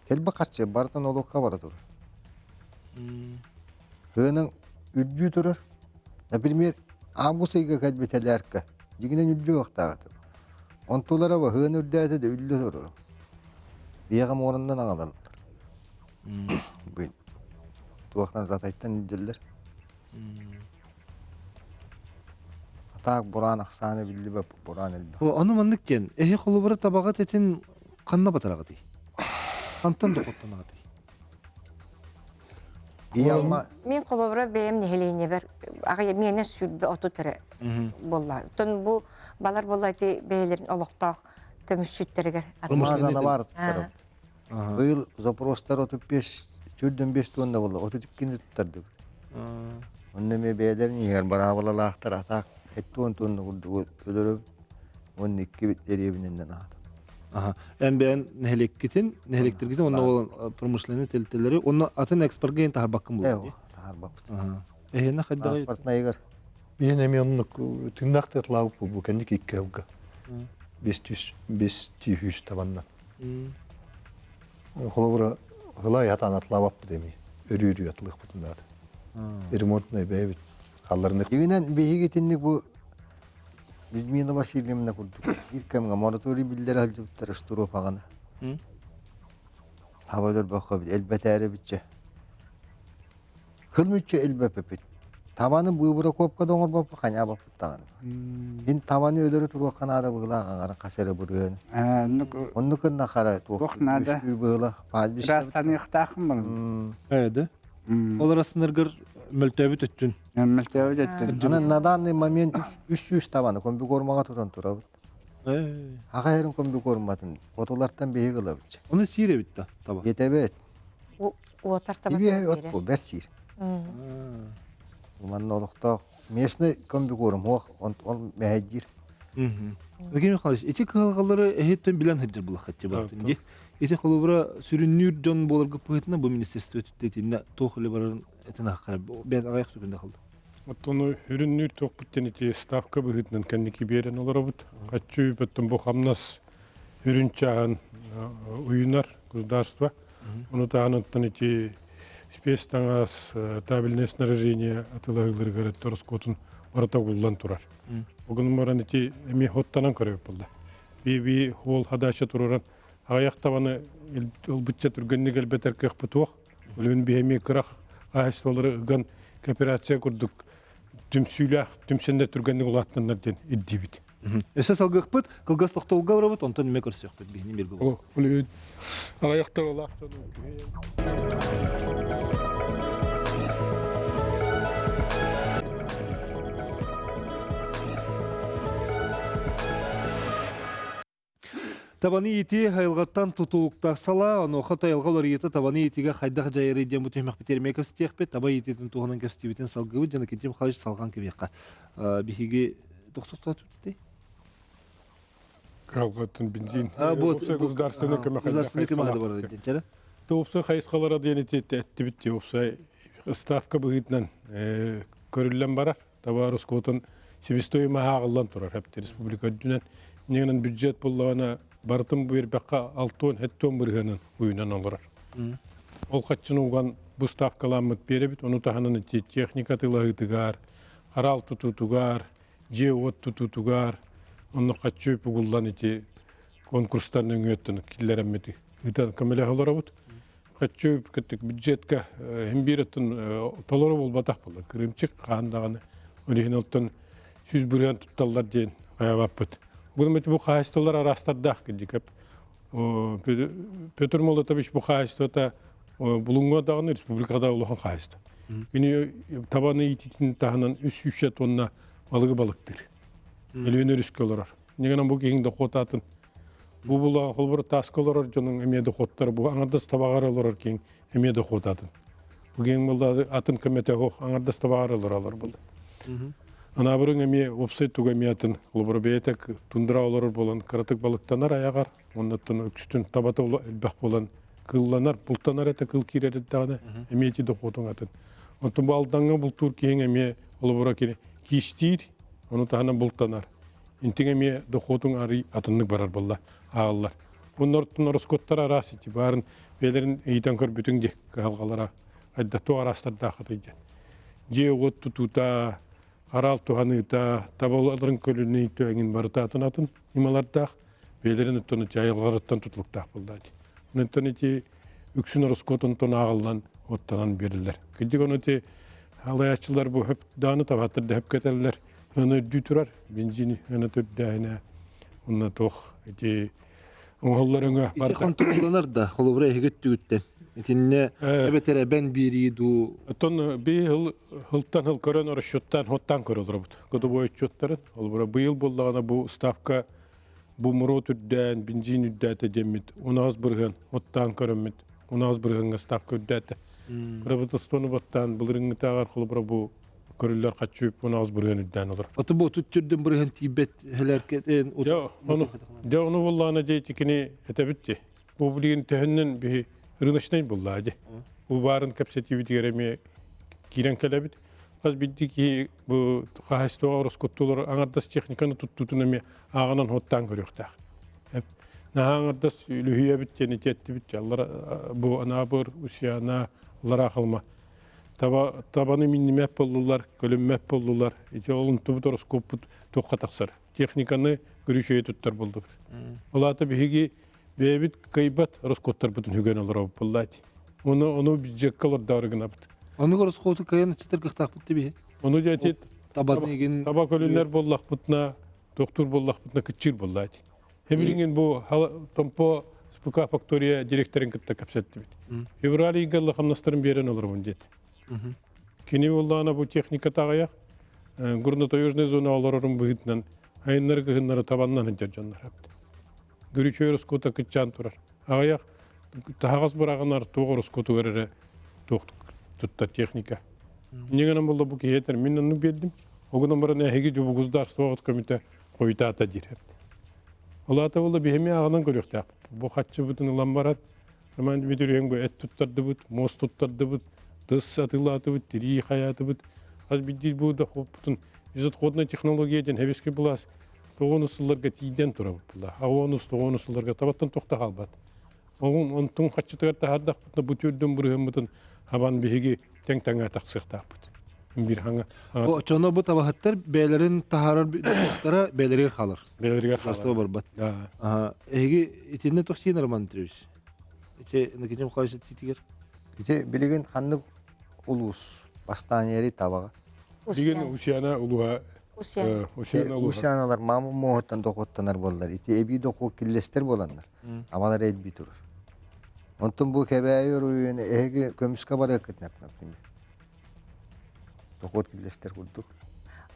Келбі қатшы, бартан олуққа барады. Ғының үрдүү тұрыр. Например, август айға кәлбетелі әркі. Жегінен үрдүү оқтағады. Онтулара ба хын үрдәте де үлле торор. Биягам орындан аңалалар. Бу туактан затайттан идделер. Атак буран аксаны билди ба буран элбе. Аны маннык кен. Эхе холубара табагат этин канна батарагаты. Кантан докоттан агаты. Иялма Мен колобра бэм нехелейне бер ага мене сүрбе оту тере болла. Тон бу балар боллайты бейлерин олоктак көмүшчүттергер. Мазана бар туттарып. Быйыл запростар 35 түрдөн 5 тонна болду. 32 туттарды. Оннеме бейлерин егер барабалалактар атак 7 тонна курду өлөрөп 12 деребинен ат. Ага. Бен нехелектин онно ол промышленный телтелери, онно атын экспортга ен тарбаккын болду. Тарбак. Ага. Эхне хайдага. Транспортна егер. Мен эми онну тыңдакты лавып бу кендик 2 жылга. 500 табаннан. Холобра гылай атан атлабап деми. Өрүрү атлык бутунда. Ремонтный бейбит. Алларны Егенен бейгетинник бу Людмила Васильевна курдук. Иркемге мораторий билдери алжыптар штуру паганы. Табалар бакка элбетәре битче. Кылмыччы элбепепет. Табаны буйбура копка доңор бап кanya бап таган. Ин табаны өлөрү турга канада буглаган касere бурган. Оннукун нахара тук. Кохнада. Бугла пазбиш. Растан ихтахым был. Эде. Ол арасындагы мөлтөбүт өттүн. Мөлтөбү деттен. Ана на данный момент 300 табаны комби кормага туран турабыт. Ага ерин комби корматын. Фотолардан беги кылабыт. Оны сире бит да, таба. Етебет. У тарта Иби от бу берсир. Уман олуктак местный комби корм он мәһәҗир. Эгеме халыш, эти калгалары эхеттен билен хәдер булак хәтте бактын ди. Эти холубра сүрүннүр жон болорга пытна бу министерство төттетинне тохлы барын этина карап бен аяк сүгүндө калды. Оттону хүрүннүр токпуттен ити ставка быгытнан кандики берен олорабыт. Каччу бөттөн бу хамнас хүрүнчаган уюнар государства. Ону таанаттан ити спецтангас табельное снаряжение атылагылыр гарат торскотун барата гуллан турар. Огун маран ити эми хоттанан көрөп болду. Би хол хадача туруран аяктабаны бутча түргөннү келбетер кыхпытуак. Өлүн бихеми кырак айсолары ган кооперация курдук. Түмсүлах, түмсенде түргөннү улаттандар ден иддибит. Эсе салгыкпыт, кылгас токтолга барабыт, онтон неме көрсөкпүт бихини бербе. О, өлүн аякта улактан. Табаны ити хайылгаттан тутулуктак сала, оны охот айылгалар ити табаны итиге хайдак жайыры ден бу төмөк битерме кепстиекпет, таба ититин туганан кепстибитен салгыбы жана кентем халыш салган кебекка. Бихиги токтоктотуп дите. Калгатын бензин. Вот Государственный көмөк бар дечере. Топса хайскалара денете эттибитти опса ставка быгытнан көрүллен барар. Таба Роскотон себестоимы агылдан турар. Хепте республика дүнен негенен бюджет боллана бартым бу бербекка 6-7 биргенен уюнан алар. Ол каччын уган бу ставкаламыт беребит, ону таханын техника тылагытыгар, карал тутутугар, же от тутутугар, ону каччы пугулдан ити конкурстан өңөттөн киллереммети. Үтен камеле аларабыт. Каччы кеттик бюджетке химбиреттен толору болбатак болду. Кырымчык кандаганы оригиналдан 100 бирген тутталлар ден аябаппыт. Гүрмөт бу кайстолар арастардак кидикеп. Петр Молотович бу кайстота булунга дагы республикада улухан кайсты. Бини табаны ититин таханан 300 тонна балыктыр. Элөнөр үскөлөр. Негенен бу кеңде котатын. Бу була холбор тасколор жонун эмеде коттор бу аңардас табагаралар кең эмеде котатын. Бу кең булда атын комете хок аңардас табагаралар алар булды. Ана бүрүн эми опсайт туга миятын холбор бетек тундра олор болон каратык балыктанар аягар, оннан өксүтүн табата элбек болон кылланар, бултанар эте кыл кирер дагы эмети де котун атын. Онтон бу алданга бултур кең эме холбор киштир, ону тахана бултанар. Интиге ме дохотун ари атыннык барар болла ааллар. Оннортун Роскоттар арасыти барын белерин эйтен көр бүтүн же калгалара айда то арастарда хатыйды. Же от тутута Қарал туғаныта табаларын көліне төңін барытатын атын ималардақ белерін ұттыны жайылғарыттан тұтылықтақ болды. Онын ете үксін ұрыскотын тұн ағылдан оттанан берілдер. Күдік оны те алаячылар бұл хөп даны табаттырды хөп кетелілер. Оны үдді тұрар, бензини оны түрді әйіне. Онына тоқ ете оңғалар өңі Ити контролланар да, холобра егет түгіттен. Итинне эбетере бен бириду. Тон би хылтан хыл көрөн оршуттан хоттан көрөлөр бут. Коду бой чоттарын. Ол бура быйыл боллагана бу ставка бу мурот үддән бензин үддәте демит. Уназ бирген хоттан көрөмит. Уназ биргенге ставка үддәте. Кырабыты стону баттан булырыңы тагар холбура бу көрүлөр качып уназ бирген үддән олор. Аты бу түттүрдөн бирген тибет хелеркетен. Оны боллагана дейтикини этебитти. Бу билген төхөннөн би рыночный буллади. Bu barın kapasitesi yerime kiren kelebit. Az bildi ki bu kahsto oroskotlar anardas teknikanı tuttutuna mi ağanan hottan görüyorlar. Hep nahangardas lühiye biteni tetti bitti. Allah bu anabur usyana Allah akılma. Tabanı minni map oldular, kölüm map oldular. İşte olun tubut oroskoput toqataksar. Teknikanı görüşüye tuttar buldu. Ola da bihigi bebit kaybat oroskotlar bütün hügen olur bullati. Onu bir cekkalar dargın yaptı. Onu görüş kotu kayan çıtır kıhtak bitti bir. Onu cahit Tabat negin. Tabak ölünler bollak butna, doktor bollak butna kıçır bollati. Hemilingen bu tompo Spuka Faktoriya direktörün kıtta kapsattı bit. Fevrali yılgalla hamnastırın bir yeren olur bunu dedi. Kini bollağına bu teknika tağayak, gurna toyojne zona olurun bu hitnan, hayınları kıhınları tabandan hıncar canlar yaptı. Görüşüyoruz kota kıçan turar. Ağayak, tağaz bırağınar toğuruz kotu verere tutta teknika. Неганам болду бу кетер, мен аны бердим. Огунан бара нехеги жубу государство комитет койтата дирет. Олата болду бехеме агынан көрөктак. Бу хатчы бутун улам барат. Роман Дмитриевен эт туттарды бут, мост туттарды бут, дыс сатылаты бут, тири хаяты бут. Аз бидди бу да бутун изот кодна технологияден хебеске булас. Тогонусуларга тийден тура була. Тогонусуларга табаттан токта калбат. Огун онтун хатчытыгар тахардак бутна бутүрдөн бурган бутун Haban bihigi teng-tengah taksıqtaq bud. Bir hanga. O çono bu tabahatlar beylerin taharar doktora beylerge kalır. Belirger Hasta barbat. Ya. Aha, egi itinde toxsin Roman Dmitриевич. İçe nekenim qayşı titiger. İşte bilgin kanlık ulus bastaniyeri tabağı. Digin Usiyana uluha. Usiyana uluha. Uşanalar mamı muhuttan dokottanlar bollar. İti ebi doku killester bolanlar. Amalar el biturur. Ondan bu kebeyor uyuyun ege kömüska barı kıtnap napim. Dokot killester kurduk.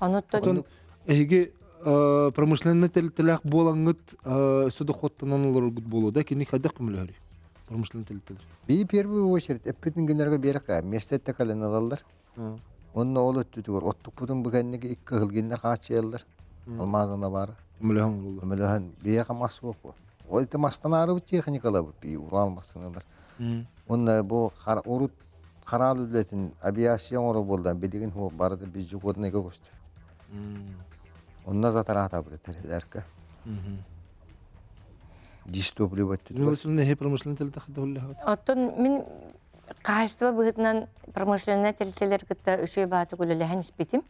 Ondan egi промышленный телтелек болаңыт сөдө хоттанан олар гуд болуда кини кайдак күмөлөр. Промышленный телтелер. Bir первую очередь эппетин günlerge берека местетте каленалар. Онны олот түтүгөр оттук бутун бүгеннеге 2 жыл геннер качыялар. Алмазына бар. Күмөлөр болду. Күмөлөһөн бияка масук бу. Ой темастанары бу техникалар бу би урал масыналар. Онна бу урут карал үлетин авиация ору болдан билген хо барды биз жукотнеге көстү. Онна затарата бу телерке. Дистопливать. Промышленный промышленный телтах доллар. Оттон мен кайства быгытнан промышленный телтелер кытта өшөй бааты көлөлөһөн испетим.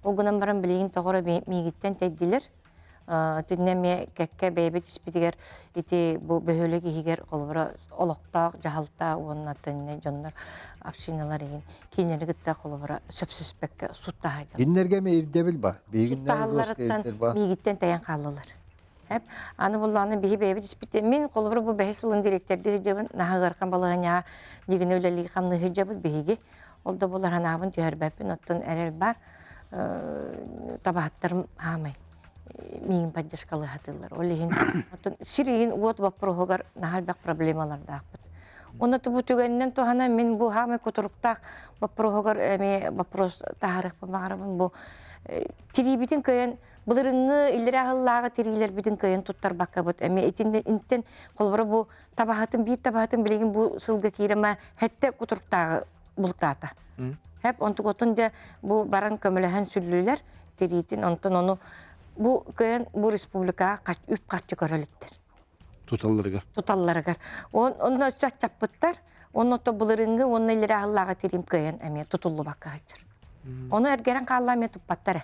Огунан баран билеген тогора мигиттен теддилер. Тиннеме кекке бейбет испетигер ити бу бөһөлөг игер колбора олоктак жаһалта оннатын жоннор общиналар еген кинери кытта колбора сөпсүспекке сутта хажал. Иннерге ме ирдебил ба. Бегиннер Талларыттан мигиттен таян каллылар. Hep anı bulanı bihi beybi dispite min kolbur bu behisılın direktörleri cebin nahagarkan balığına digine öyleliği kamlığı cebin bihigi oldu bular hanavın tüherbepin ottun erel bar tabahatlarım hamay min padjaşkalı hatırlar olihin ottun siriyin uot vapruhogar nahalbek problemalar dağıpıt onu tu bu tügeninden tuhana min bu hamay kuturuktak vapruhogar vapros taharık pamağarabın bu tiribitin köyen Bulurunu illeri ahıllağı teriler bidin kayın tuttar bakabıt. Ama itten kolbara bu tabahatın bilgin bu sılgı kireme hette kuturuktağı buluktağıta. Hep ontuk da bu baran kömülehen süllüler teriyitin onu bu kayın bu respublika üp kaççı körülüktir. Tutalları gar. Onu çat çapıttar. Onu da bulurunu onun illeri ahıllağı terim kayın ama tutullu bakka açır. Onu ergeren kallamaya tuppattara.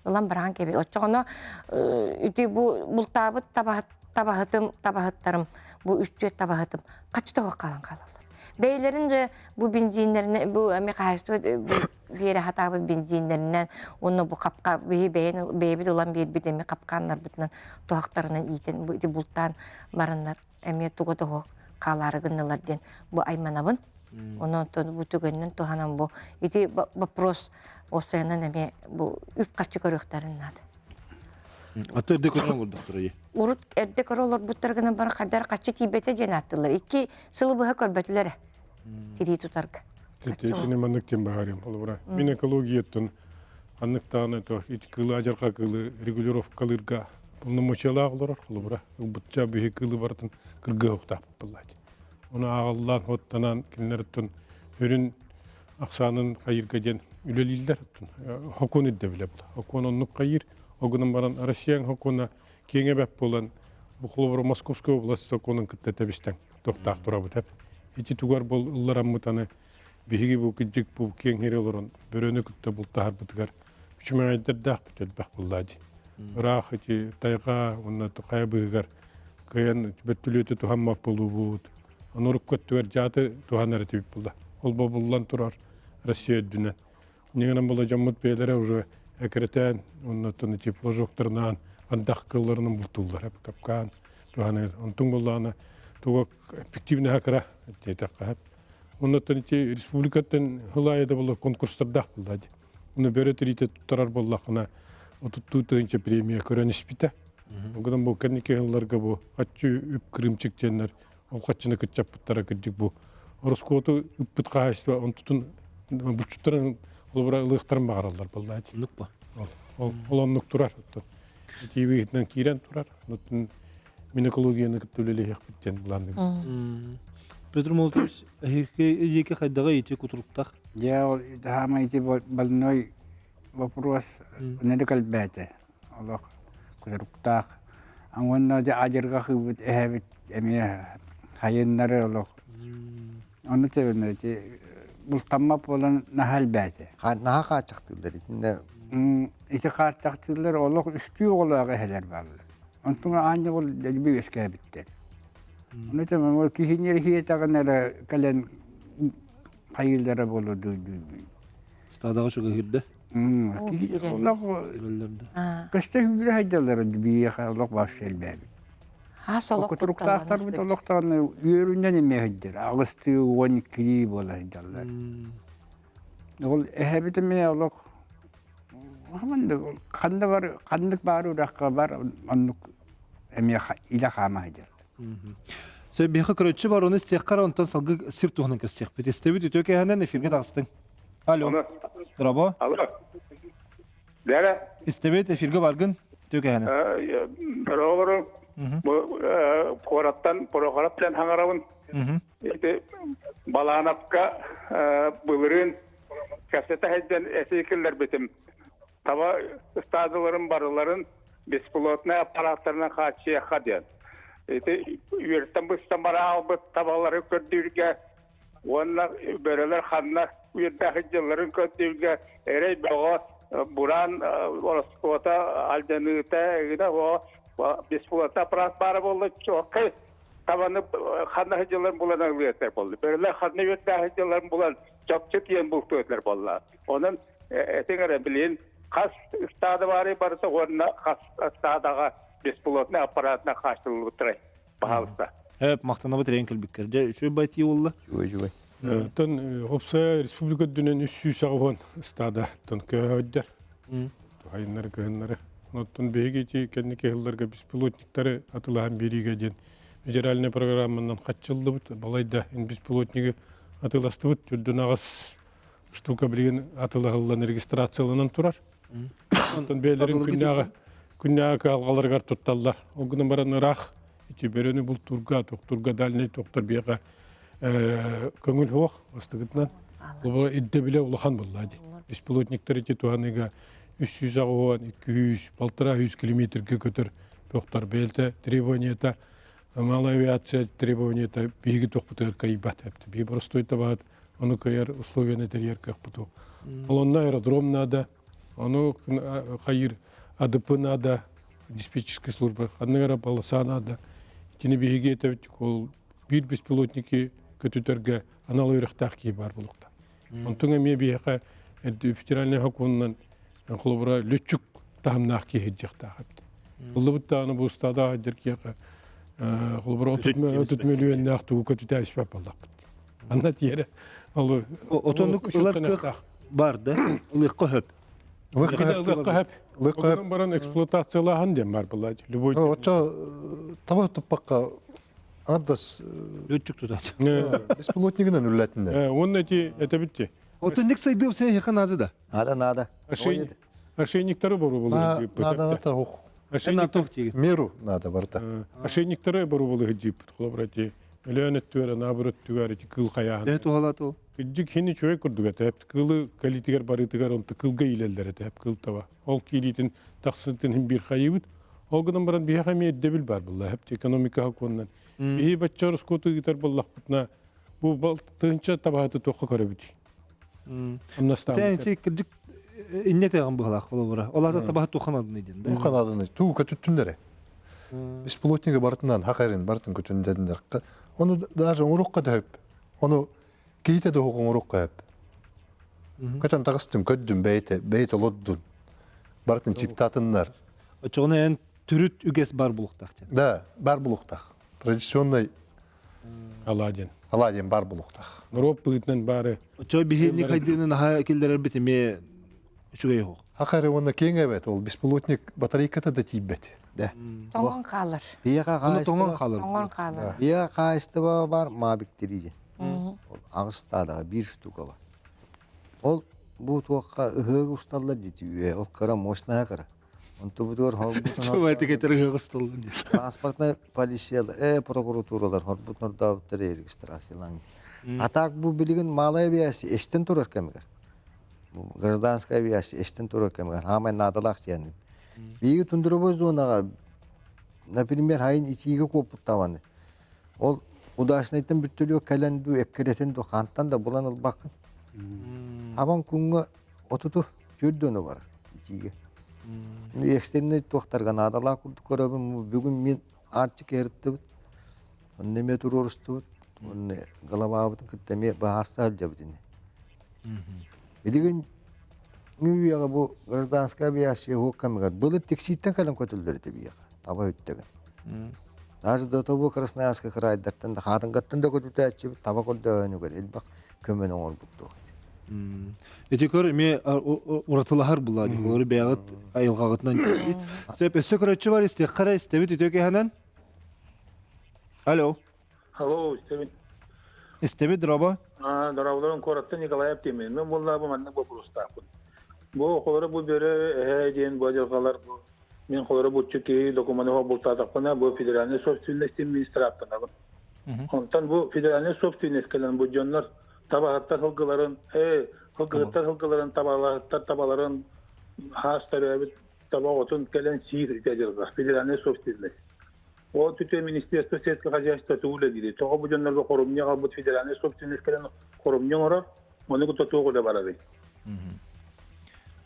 Ulan bırakın gibi. Oçoğunu üti bu bultabıt tabahatlarım, bu üstüye tabahatım. Kaçta o kalan kalalım. Beylerin de bu benzinlerine, bu mekahistı bir yere hata benzinlerinden, onu bu kapka, beybi olan bir demi kapkanlar bütün tohaklarının iyiten, bu iti bulttan marınlar, emiye tuğu tohuk kaları gınnalar den, bu aymanabın. Onun bu tügünün tohanan bu. İti bapros o senin emiye bu üp kaçı körüklerin adı. Atı erde konan vurduk durayı. Urut erdek olur bu tarafından bana kadar kaçı tibete cenattılar. İki sılı buha körbetülere. Tiri tutarga. Tetesine manlıkken baharım olur. Min ekologiyattın anlıktan to it kılı ajarka kılı regulировкалырга bunu moçala olur olur. Butça bir kılı vartın kırgı okta bulladı. Onu ağallan hottanan kinlertun ürün aksanın kayırga den üleliller tun. Hokon edde bile bula. Hokon onluk kayır. Ogunun baran Russiyan hokona kenge bep bolan bu kulubur Moskovskoy oblast hokonun kıtta tebisten toktaq turabı hep. İçi tugar bol ıllaram mutane bihigi bu kıcık bu keng heri olurun börönü kıtta bul tahar butugar. Üçüme aydır dağ bütedbaq bulladı. Rağ içi tayqa onna tuqaya bığıgar. Kayan bettülüyöte tuhanmak bolu buğut. Onuruk köttüver jatı tuhanara tibip bulla. Olba bullan turar Rusya dünen. Ningenen bola jammut beylere уже ekreten ondan içi projoklarından andak kıllarının bultullar hep kapkan. Tuhanı ontun bollana tuğak efektivne hakara tetak hep. Ondan içi respublikatın hılayada bolla konkurslarda bulladı. Onu böyle terite tutar bollakına otuttuğu tığınca premiye kören ispite. O kadar bu kendike hıllarga bu kaççı üp kırımçık cenler o kaçını kıçap buttara kıcık bu. Oroskotu üp bit kahıştı on tutun buçutların olbura ılıqtarın bağırallar bolladı. Nukpa. Olanlık turar. TV'den kiren turar. Notun minekologiyanı kütüleli yak bitten bulandı. Петр Молотович, эки хайдага ити кутуруктак. Я хама эти больной вопрос недекал бете. Аллах кузуруктак. Аңонна же ажырга хыбыт эхебит эмие хайыннары Аллах. Onu tebenne bul tamma bolan nahal bete. Naha kaçaktırlar içinde İki kartaktırlar Allah üstü olarak eheler varlar. Ondan anca ol bir eske bitti. Onu tamam o kihinleri hiyetağınlara kalen kayıllara bolu duydu. Стадаға чуга хирде. Allah Өлләрдә. kışta hübüre haydaları bir Allah başlayır be. Ha soluk Kuturuktaklar bir Allah'tan yüründen emme haydır. Ağustı 12 bola haydarlar. Ol ehebite me Allah Aman da kanda var, kandık var, uğrakka var, onluk emme ila kama haydır. Сөй бихи көрөтчү бар, оны стеккар онтон салгы сир туһунан көстек. Бетестеби төке ханан эфирге тагыстың. Алло. Браво. Алло. Дәре. Истебет эфирге баргын төке ханан. Программ. Bu Korat'tan program plan hangarabın. İşte Balanapka bılırın kasete hedden esikiller bitim. Tava stadıların barıların bespilotna aparatlarına kaçıya kadar. İşte yürütten bu stamara albıt tavalları kördüğüge onlar böyleler hanlar yürütten hıcıların kördüğüge erey bağa buran orası aldanıta gida o bespilotna aparat barı oldu çok tavanı hanna hıcıların bulan ağlıyetler oldu. Böyleler hanna yürütten hıcıların bulan çok çok yen bultuğutlar oldu. Onun etengere bilin kas stadı var barısa onunla kas stadıga bespilotna aparatına karşılığı oturay. Pahalısa. Hep maqtanabı tren kelbikkerде. Şu bayti yolla. juy. Тон опса республика дүнен 300 сағуан стада тон көһөддер. Хайнар көһөннәре. Ноттон беги кеннеке хылларга беспилотниктары атылган бериге ден федеральный программанан катчылды бут. Балайда ин беспилотниги атыласты бут. Дүн агас штука билген атылган регистрацияланан турар. Ноттон бейлерин күннәгә алгаларга тутталлар. Огны баран рах ити берени бул турга дальний токтор бияга көңіл хоқ, остығытынан. Бұл идде біле ұлыған болады. Беспилотниктер еті туғаныға 300 ағуан, 200, 1,5 километрге көтір тоқтар бәлті требуанията, малая авиация требуанията бейгі тоқпытығыр кайбат әпті. Бей бұрыстойта бағыт, оны көйер условияны тәрер көк бұту. Олонна аэродром надо, оно хайыр АДП надо, диспетчерская служба, одна полоса надо. Тini биһиги этебит ол бир беспилотники көтүтөргө аналойрактак ки бар булукта. Онтуңа ме биһака федеральный хокуннан холбора лөчүк тамнак ки хеджакта хапты. Булбутта аны бу стада деркияка холбора 30 миллион накту көтүтәш папалак. Анда тиере ал Отонлук ылык бар да, ылык көп. лыккахап баран эксплуатациялахан дем бар булла. Любой Отча таба туппакка аддас Лөчүк тутат. беспилотнигинен үлләтиннәр. он эти это битти. Отонлук сайды сен якынады да. Надо. Ошейниктары бару булу. Надо хух. Сен ток тиги. Меру надо барта. Ошейниктары бару булу хиджип. Холбрати. Элөнөт түгәрә набырыт түгәрә кыл каян. Дә тухалат ул. Киджик хини чөй күрдүгә тәп кылы калитигәр барытыгар он кылга илелдәре тәп кыл таба. Ол килитин таксытын бир хайыбыт. Ол гынан баран бия хами дебил бар булла. Хәп экономика хакыннан. Би баччар скоту гитар буллак бутна. Бу бал тынча табаты токка көрөбүт. Амнастан. Тәнчи кирдик иннете гам булак холбора. Олар таба туханады ниден. Бу канадыны туу көтүттүндәре. Беспилотниги бартынан хакарын бартын көтүндәдендер. Оны даже урукка дөп. Оны кейте дө хугун урукка еп. Көтөн тагыстым көддүм бейте лоддун. Бартын чиптатыннар. Очоны эн түрүт үгес бар булуктак. Да, бар булуктак. Традиционный Аладин. Аладин бар булуктак. Роп бытнан бары. Очо бихини хайдыны ха килдерер битиме шугай хо. Хакары оны кеңебет, ол беспилотник батарейката да тийбет. Да. Тоңон қалыр. Бияка Аны тоңон кайсты. калыр. Тоңон қалыр. Бия кайсты бар мабиктириде. Агыстада бир штука бар. Ол бу туакка ыгы усталлар дитиби. Ол кара мощная кара. Он тубутор холбутун. Чува текетер гыстылды. Транспортный полициялар, прокуратуралар хорбутнор давыттар регистрацияланды. А так бу билген малая авиация эштен турар кемгер. Бу гражданская авиация эштен турар кемгер. Хамай надалак yani. Биги тундурбоз зонага, например, хайын ичиге копуттаваны. Ол удашнайтын бүттөлү календу эккеретен до хантан да булан албакын. Абан күнгө отуту жөрдөнү бар ичиге. Экстерный тоқтарға надала күрді көрөбім, бүгін мен артик ерітті бұд. Онны ме турорысты бұд. Онны голова бұдын күттеме бағарса алжа бұдыны. Бидеген үйеға бұл гражданская авиация хоққамығар. Бұлы текситтен кәлін көтілдерді бияға. Таба өттеген. Даже до того Красноярска крайдартан да хатыңғаттан да көтілді әтші бұд. Таба көрді өйіні көр. Елбақ көмен оңыр бұдды оғыды. Этикөр ме уратылахар булады. Олар бягыт айылгагытнан. Сөп сөкөрөчү бар исте, кара истебит өтөкө ханан. Алло. Алло, Стивен. Истебит дроба. Дорабыларын коротты Николаев демен. Мен болла bu манны bu простапын. Bu kolları bu beri diyen bu ajalgalar bu. Men kolları bu çünkü dokümanı o bultadakına bu federalne собственности министраттına. Ondan bu federalne собственность kelen bu jonlar tabahattar hılgıların hılgıların tabaların hastarı tabağıtın kelen sihir ihtiyacılar. Federalne собственность. O tüte Ministerstvo sельского хозяйства tuğla dedi. Toğa bu jonlar bu korumnya bu federalne собственность kelen korumnya orar. Onu ku toğu da baradı.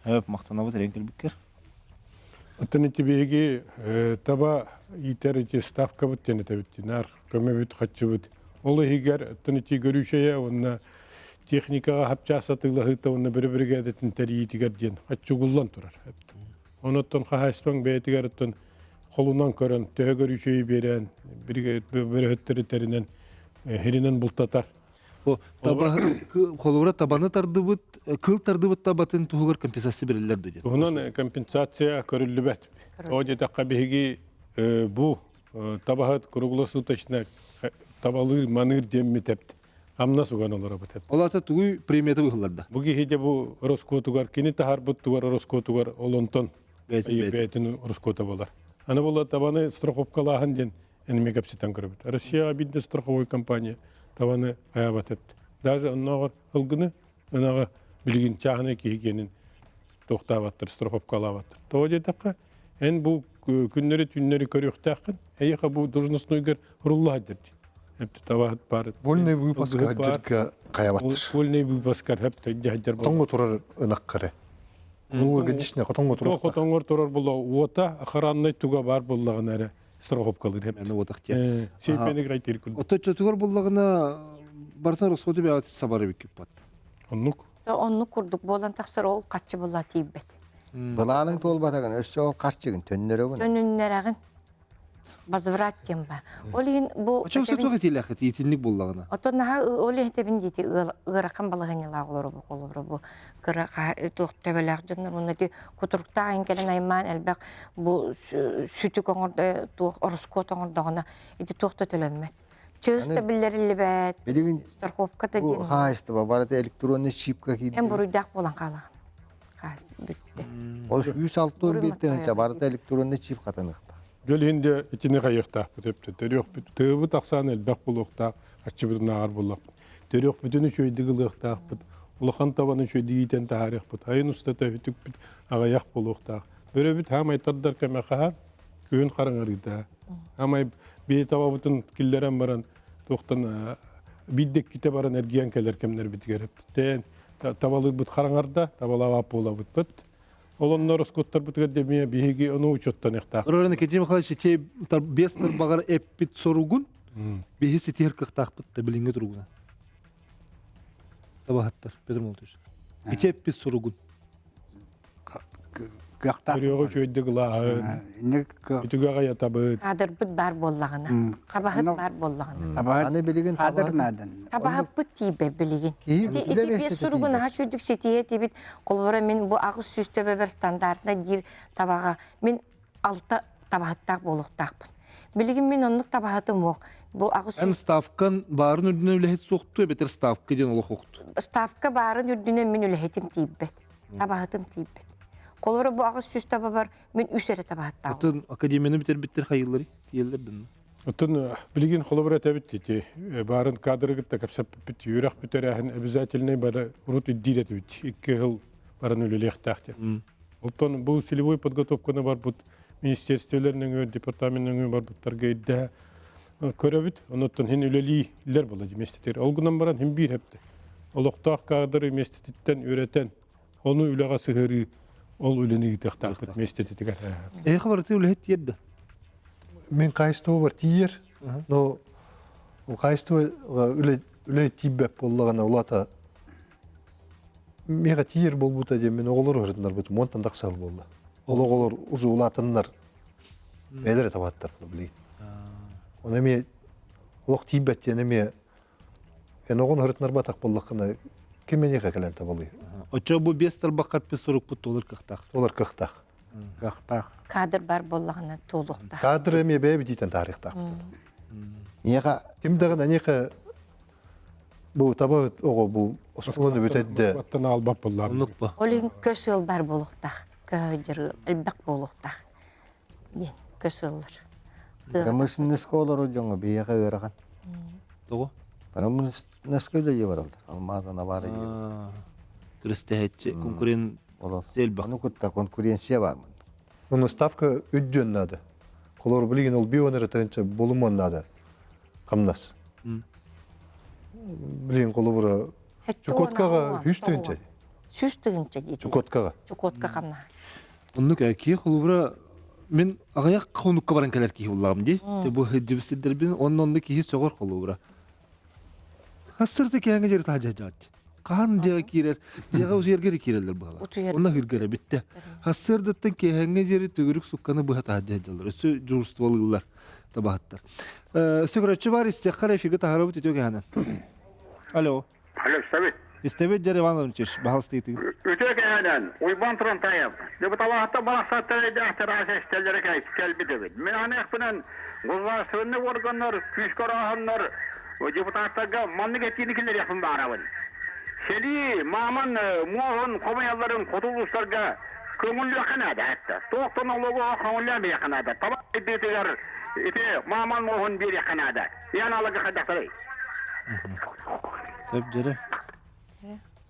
Höp maqtana bu renkel bikker. Аттан тибеги таба итерите ставка бут тене табитти нар көмөбүт хатчыбыт. Ол эгер аттан ти көрүшөйө онна техникага хапчасатылыгыта онна бири-бириге адетін тәрейетігер ден хатчугуллан турар. Оноттон хахаспаң бәйтігер аттан қолунан көрін, төһө көрүшөйө берен, бири хөттөрү теринен херинен бултатар. О таба колора табаны тардыбыт, кыл тардыбыт табатын тугар компенсация берилер dedi. Онан компенсация көрүлүбөт. О жетакка биги бу табахат круглосуточно табалы маныр демми тепти. Амна суган олара бутет. Олата тугуй премията выхыларда. Буги хиде бу роскотугар кини тахар буттугар роскотугар олонтон бетин роскота болар. Аны бола табаны страховкалахан ден энме капситан көрөбүт. Россия бидде страховой компания табаны аябатет. Даже онногор ылгыны онага билгин чаханы кийгенин токтабаттыр страховкалабаттыр. То жетакка эн бу күннөрү түннөрү көрөктакын эйка бу должностнойгер рулла дерди. Hep tabahat бар. Вольный выпуск хаджырга каябаттыр. Вольный выпускар hep тәҗәһәттер бар. Тонго турар ынаккары. Улы гадишне котонго турар. Котоңгор турар була ота охранный туга бар буллаган әре. Страховкалар hep. Әне отахтя. Сейпене гайтер күл. Ото чотугар буллагына бартар расходы бәгат сабары бик пат. Оннук. Онну курдук болан тахсыр ол качы була тибет. Быланың тол батаган өссө ол карчыгын төннөрөгүн. Төнүннәрәгин возвраттем бар. Олин бу Очо сотуга тиләхет итинник буллагына. Отонна олин тебин дити ыракан балыгын лагылыр бу колубыр бу. Кыра тох тебеләк җаннар унати кутурукта ингелен айман әлбәк бу сүтү коңорда тох ороско тоңордагына ити тохта төлөммәт. Чыста биллерилбет. Билигин Страховка да бу дин. хаисты барата электронный чипка кийди. Эн буруйдак болан кала. Бүтте. Ол 106 бетте ханча барата электронный чип катаныкта. Жөл инде итине кайыкта бүтөптү. Төрөк бүт тыбы таксан элбек булукта, ачы бир нагар булак. Төрөк бүтүнү чөйдү гылыкта бут. Улахан табаны чөйдү итен тарих бут. Айын устата бүтүк бит агаяк булукта. Бөрө бүт хамай таддар кемеха күн караңарыда. Хамай бей таба бутун киллерен баран тоқтан биддек ките бар энергиян келер кемнер битгереп. Тен табалы бут караңарда, табалага пола бут. Олоннор скоттар бутгерде мия биһиги ону учоттан ихта. Орона кетим халыш те тар бестер багар эппит соругун. Биһи ситер кыктак битте билинге тургуна. Табахаттар Петр Молтуш. Ите эппит соругун. Гахта. Төрөгө чөйдү гыла. Итүгө гая табы. Кадыр бит бар боллагына. Кабахыт бар боллагына. Аны билигин Кадыр надан. Табахыт бит тибе билигин. Кийин Ити билебесте бес сургуна ха чөйдүк сетие тибит. Колбора мен бу агыс сүстөбө бер стандартына дир табага. Мен алты табахаттак болуктакпын. Билигин мен оннук табахатым ок. Бу агыс Ан ставкан барын үдүнө үлехет сокту, бетер ставка ден олох окту. ставка барын үрдүнө мен үлехетим тибет. Табахатым тибет. Колбора бу агыс сүз таба бар. Мен үсере табахаттак. Атын академияны битер биттер хайыллары тиелдердин. Отын билигин холобра табит тити. Барын кадрыгытта капсап бит юрак бүтерәһен обязательный бара урут иддидет бит. 2 жыл барын үлелехтахтер. Оттон бу целевой подготовканы бар бут министрликлеринин департаментинин бар буттарга идде көрөбүт. Оноттон хин үлелилер болду местетер. Олгунан баран хим бир хепти. Олоктак кадры местеттен үйрөтен. Onu ülaga sığırı ol üleni taqtaqıt местететиге. Хабарты үлехет тиедде. Мен кайстоо бар тиер. Но ол кайстоо үле тибеп боллагана улата мега тиер болбута деп мен оголор өрдүнөр бут монтан таксал болду. Оголор уже улатыннар эдере табаттар билет. Оны ме лок тибет тене эн огон өрдүнөр батак боллакына кемениге келен табылы. Очо бу бестер бакат песорук пут олар кыктак. Олар кыхтак. Гахта. Кадр бар боллагына толукта. Кадр эме бе битен тарихта. Мияга Кимдеген анеха бу таба ого бу осмолону бүтедде. Ваттан албап буллар. Онукпа. Олин көсөл бар болукта. Көжөр элбек болукта. Ден көсөллөр. промышленный школалар жоңго бияга ыраган. Того. Промышленный школалар баралдар. Алмазана бары. Крестехетче конкурент Олар. селбак. Аны кутта конкуренция бармын. Уну ставка үддөн нада. Колор билген ол бионер тенче болуман нада. Камнас. Билген колора Чукоткага хүстөнче. Сүстүгүнчө дейт. Чукоткага. Чукотка камна. Оннук ки холубра мен агаяк конукка баран келер ки буллагым ди. Те бу хедибсидер бин оннонда ки согор холубра. Хасырды кеңе жер тажажат. Кан жага кирер, жага узергер кирелер бала. Онна хиргере битте. Хасырдыттан кеңе жери төгүрүк сукканы бу тажажалар. Өсү журствалылар табаттар. Сөгөрөчү бар истеккар эфиге тахарабыт өтөгө ханан. Алло. Алло, Совет. Истебет Жер Иванович, бахалстыйты. Өтөк әнен, уйбан тұрын тайып. Депуталағатта балақсаттары дәқтір әсестелері кәлбі дөбет. Мен анықпынан ғұзбасыны органдар, күшкөр ағындар, депутаттарға манны кеттенікілер япын барабын. Сели маман муағын қомаяларын қотылыстарға көңілі яқынады әтті. Тоқтын олығы көңілі яқынады. Табақ бетігер, маман муағын бер яқынады. Ян алығы қадақтары. Сөп Жере.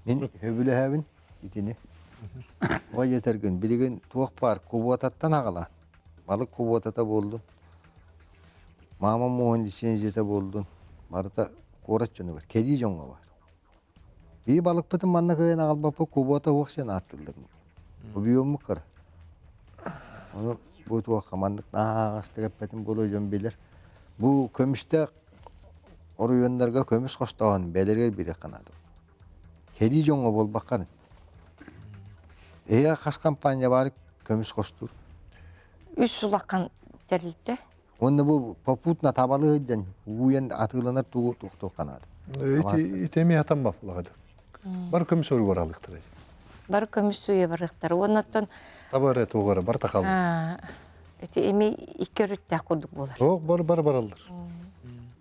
Мен хөбүлөһәбин итини. Ой етерген билген туак бар кубататтан агала. Балык кубатата болду. Мама моон дишен жете болду. барыта курат жөнү бар. Кеди жоңго бар. Би балык бытын манна кыйын албапы кубота уоксен аттылдым. Бу биому кыр. Onu bu tuğa kamandık nağastı geppetin bulu jön bilir. Bu kömüşte oru yönlerge kömüş koştağın belirger biri kanadı. Kedi jonga bol bakarın. Eya kas kampanya var kömüş koştur. Үс сулаккан терлите. Onu bu poputna tabalı hıcan uyen atılana tuğu tuğ kanadı. Итеми атам баплады. Бар көмүс өрү бар алыктыр. Бар көмүс суя барыктар. Оннотон Табары тугары бар такал. эти эми иккерүттә курдук болар. О, бар алдар.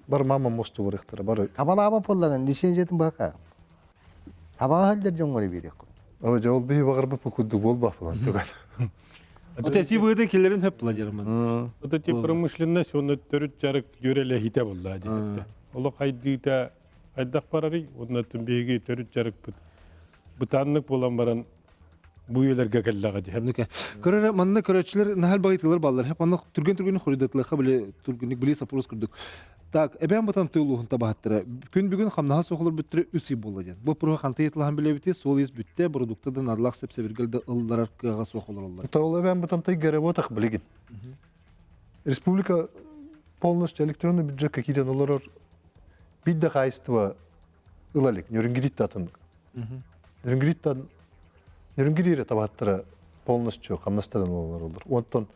Бар мама мосту барыктыр. Бар. Tabala ama pollangan lisenjetin baka. Tabağı halder jongori birek. О, жол би багыр бу кудук болбап булан туган. Вот эти выды киллерин хөп була жерман. Вот эти промышленность, он төрүт жарык жөреле хите болду адетте. Оло кайдыта айдак барары, оннотун беги төрүт жарык бутаннык болан баран bu yerlerge kellaga diye. Hemneke. Körere manna köröçler nahal bagıtlar ballar. Hep anlık türgün huridatlığa bile türgünlük bile sapuruz kurduk. Tak, eben batan tığluğun tabahattıra. Gün bugün hamnaha soğulur bütüre üsü bolacan. Bu proğa kanta yetlahan bile biti, sol iz bütte, produkta da narlaq sepse virgelde ıldarar kığa soğulur onlar. Таула бен бутан тай гере вот билигин. Республика полностью электронный бюджет какие-то налорор бидда хайства ылалик, нюрингирит татын. Нюрингирире табаттыра полностью камнастардан олар. Онтон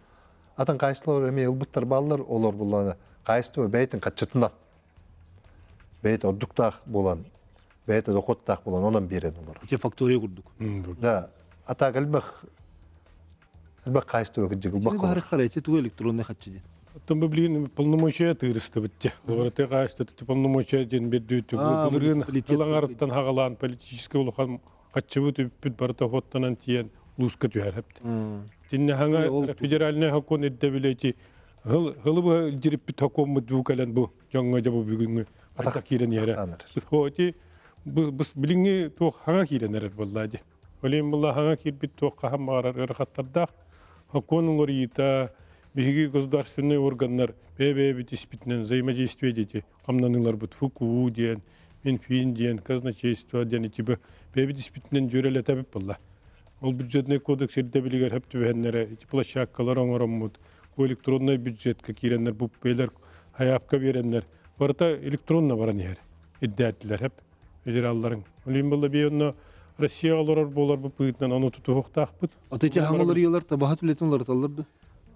атын кайсылар эме ылбыттар баллар олар булана кайсты бейтин катчытынан. Бейт одуктак болан, бейт окоттак болан онан берен олар. Те фактория курдук. Да, ата галбах кайсты өкү Бак жыгылбак. бар харете ту электронный хатчы. Там бы блин полномочия тырысты битте. Олар те кайсты полномочия ден бердүтү. Булырын кылаңарыттан хагалан политический улухан катчыбыт үппүт барта хоттанан тиен луска түһәрәпти. Тинне ханга федеральный хакон эдде билети хылыбы жириппи таком дукалан бу жаңга жабы бүгүнгү ата кирен яра. Хоти бус билинги то ханга кирен эрет боллади. Олем булла ханга кирбит то кахамарар ырхаттарда хаконун орита биги государственные органнар бебебит испитнен взаимодействие дети камнанылар бут фуку диен Минфин диен казначейство диен типа бебит испитнен жөреле табып болла. Ол бюджетный кодекс ирде билигер хеп түбәннәре площадкалар оңороммут электронный бюджетка киреннер бу бейлер хаябка береннер барта электронна баран яр иддәтләр хеп федералларын олим булла бионно Россия алар болар бу пыйтнан аны тутуктакпыт. Атете хаңалар елар табахат билетинлар талларды.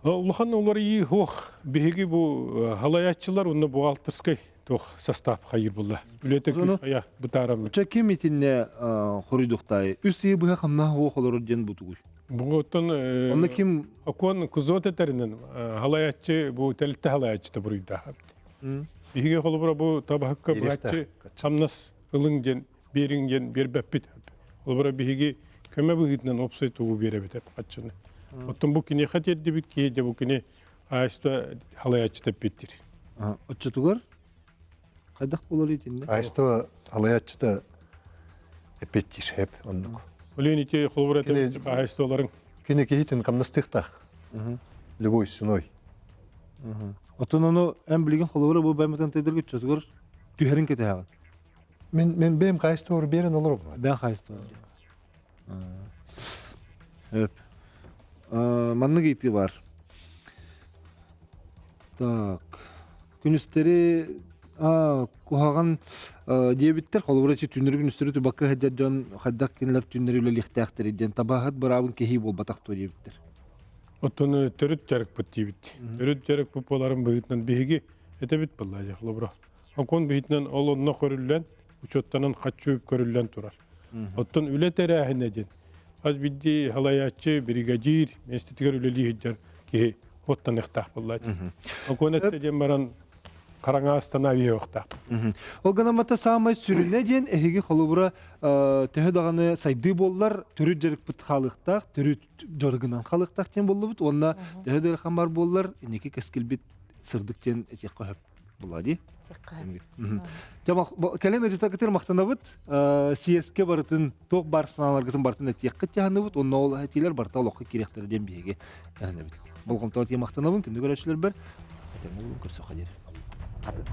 Улахан олар и хох биги бу халаятчылар уны бухгалтерский тох состав хайыр булла. Үлетек ая бутарам. Чеки митинне хоридуктай. Үсі бұға қамна хоқолар ден бутугуй. Буготтон Онда ким акон кузотетеринен халаятчы бу телте халаятчы да буруйда. Биги холбура бу табакка буратчы самнас ылың ден беринген бербеппит. Олбура биги көмө бугитнен опсай тугу беребит деп качыны. Оттон бу кине хатет дебит ки де бу кине айста халаятчы деп биттир. отчетугар қайдақ болар етінде? Айста алаятчыда эпеттир хеп оннук. Олени те холбура те айста оларын Кине кейтин камнастыктах. Любой ценой. Отон оны әм білген қолуыра бұл бәмітен тәдіргі отчетугар түйерін кете ағын. Мен бем кайсты ор берен олор бу. Бән қайсты бар. Өп. Манны кейті бар. Так. Күністері кухаган дебиттер холбура чи түннөр күнүстөрү бакка хаджан хаддак кинлер түннөр үле лихтактер иден табахат барабын кехи бол батактуу дебиттер. оттон төрөт жарык бит. Төрөт жарык популарын быгытнан биги этебит булла холбура. Акон быгытнан олонно көрүлгөн учоттанан хатчууп көрүлгөн турар. Оттон үле терахине ден. Аз бидди халаячы бригадир меститигер үле лихиджар ки оттан ихтах булла. Акон этеден баран Караңа останови оқтақ. Ол ғанамата самай сүріне ден әхеге қолыбыра төхі дағаны сайды боллар түрі жарық бұт қалықтақ, түрі жарғынан қалықтақ ден болы бұт. Онна төхі дәріқан бар боллар, енеке кәскіл бет сырдық ден әтек қойып болады. Кәлен әжіта кітер мақтана бұт, CSK барытын, тоқ бар сыналарғысын бартын әтек қыт яғаны бұт, онна ол әтелер барта олыққа керектері ден бейге әріне бұт. Бұл қымтауат е мақтана бұн, күнді көрәшілер бір, әтен ол көрсі қадері. атын.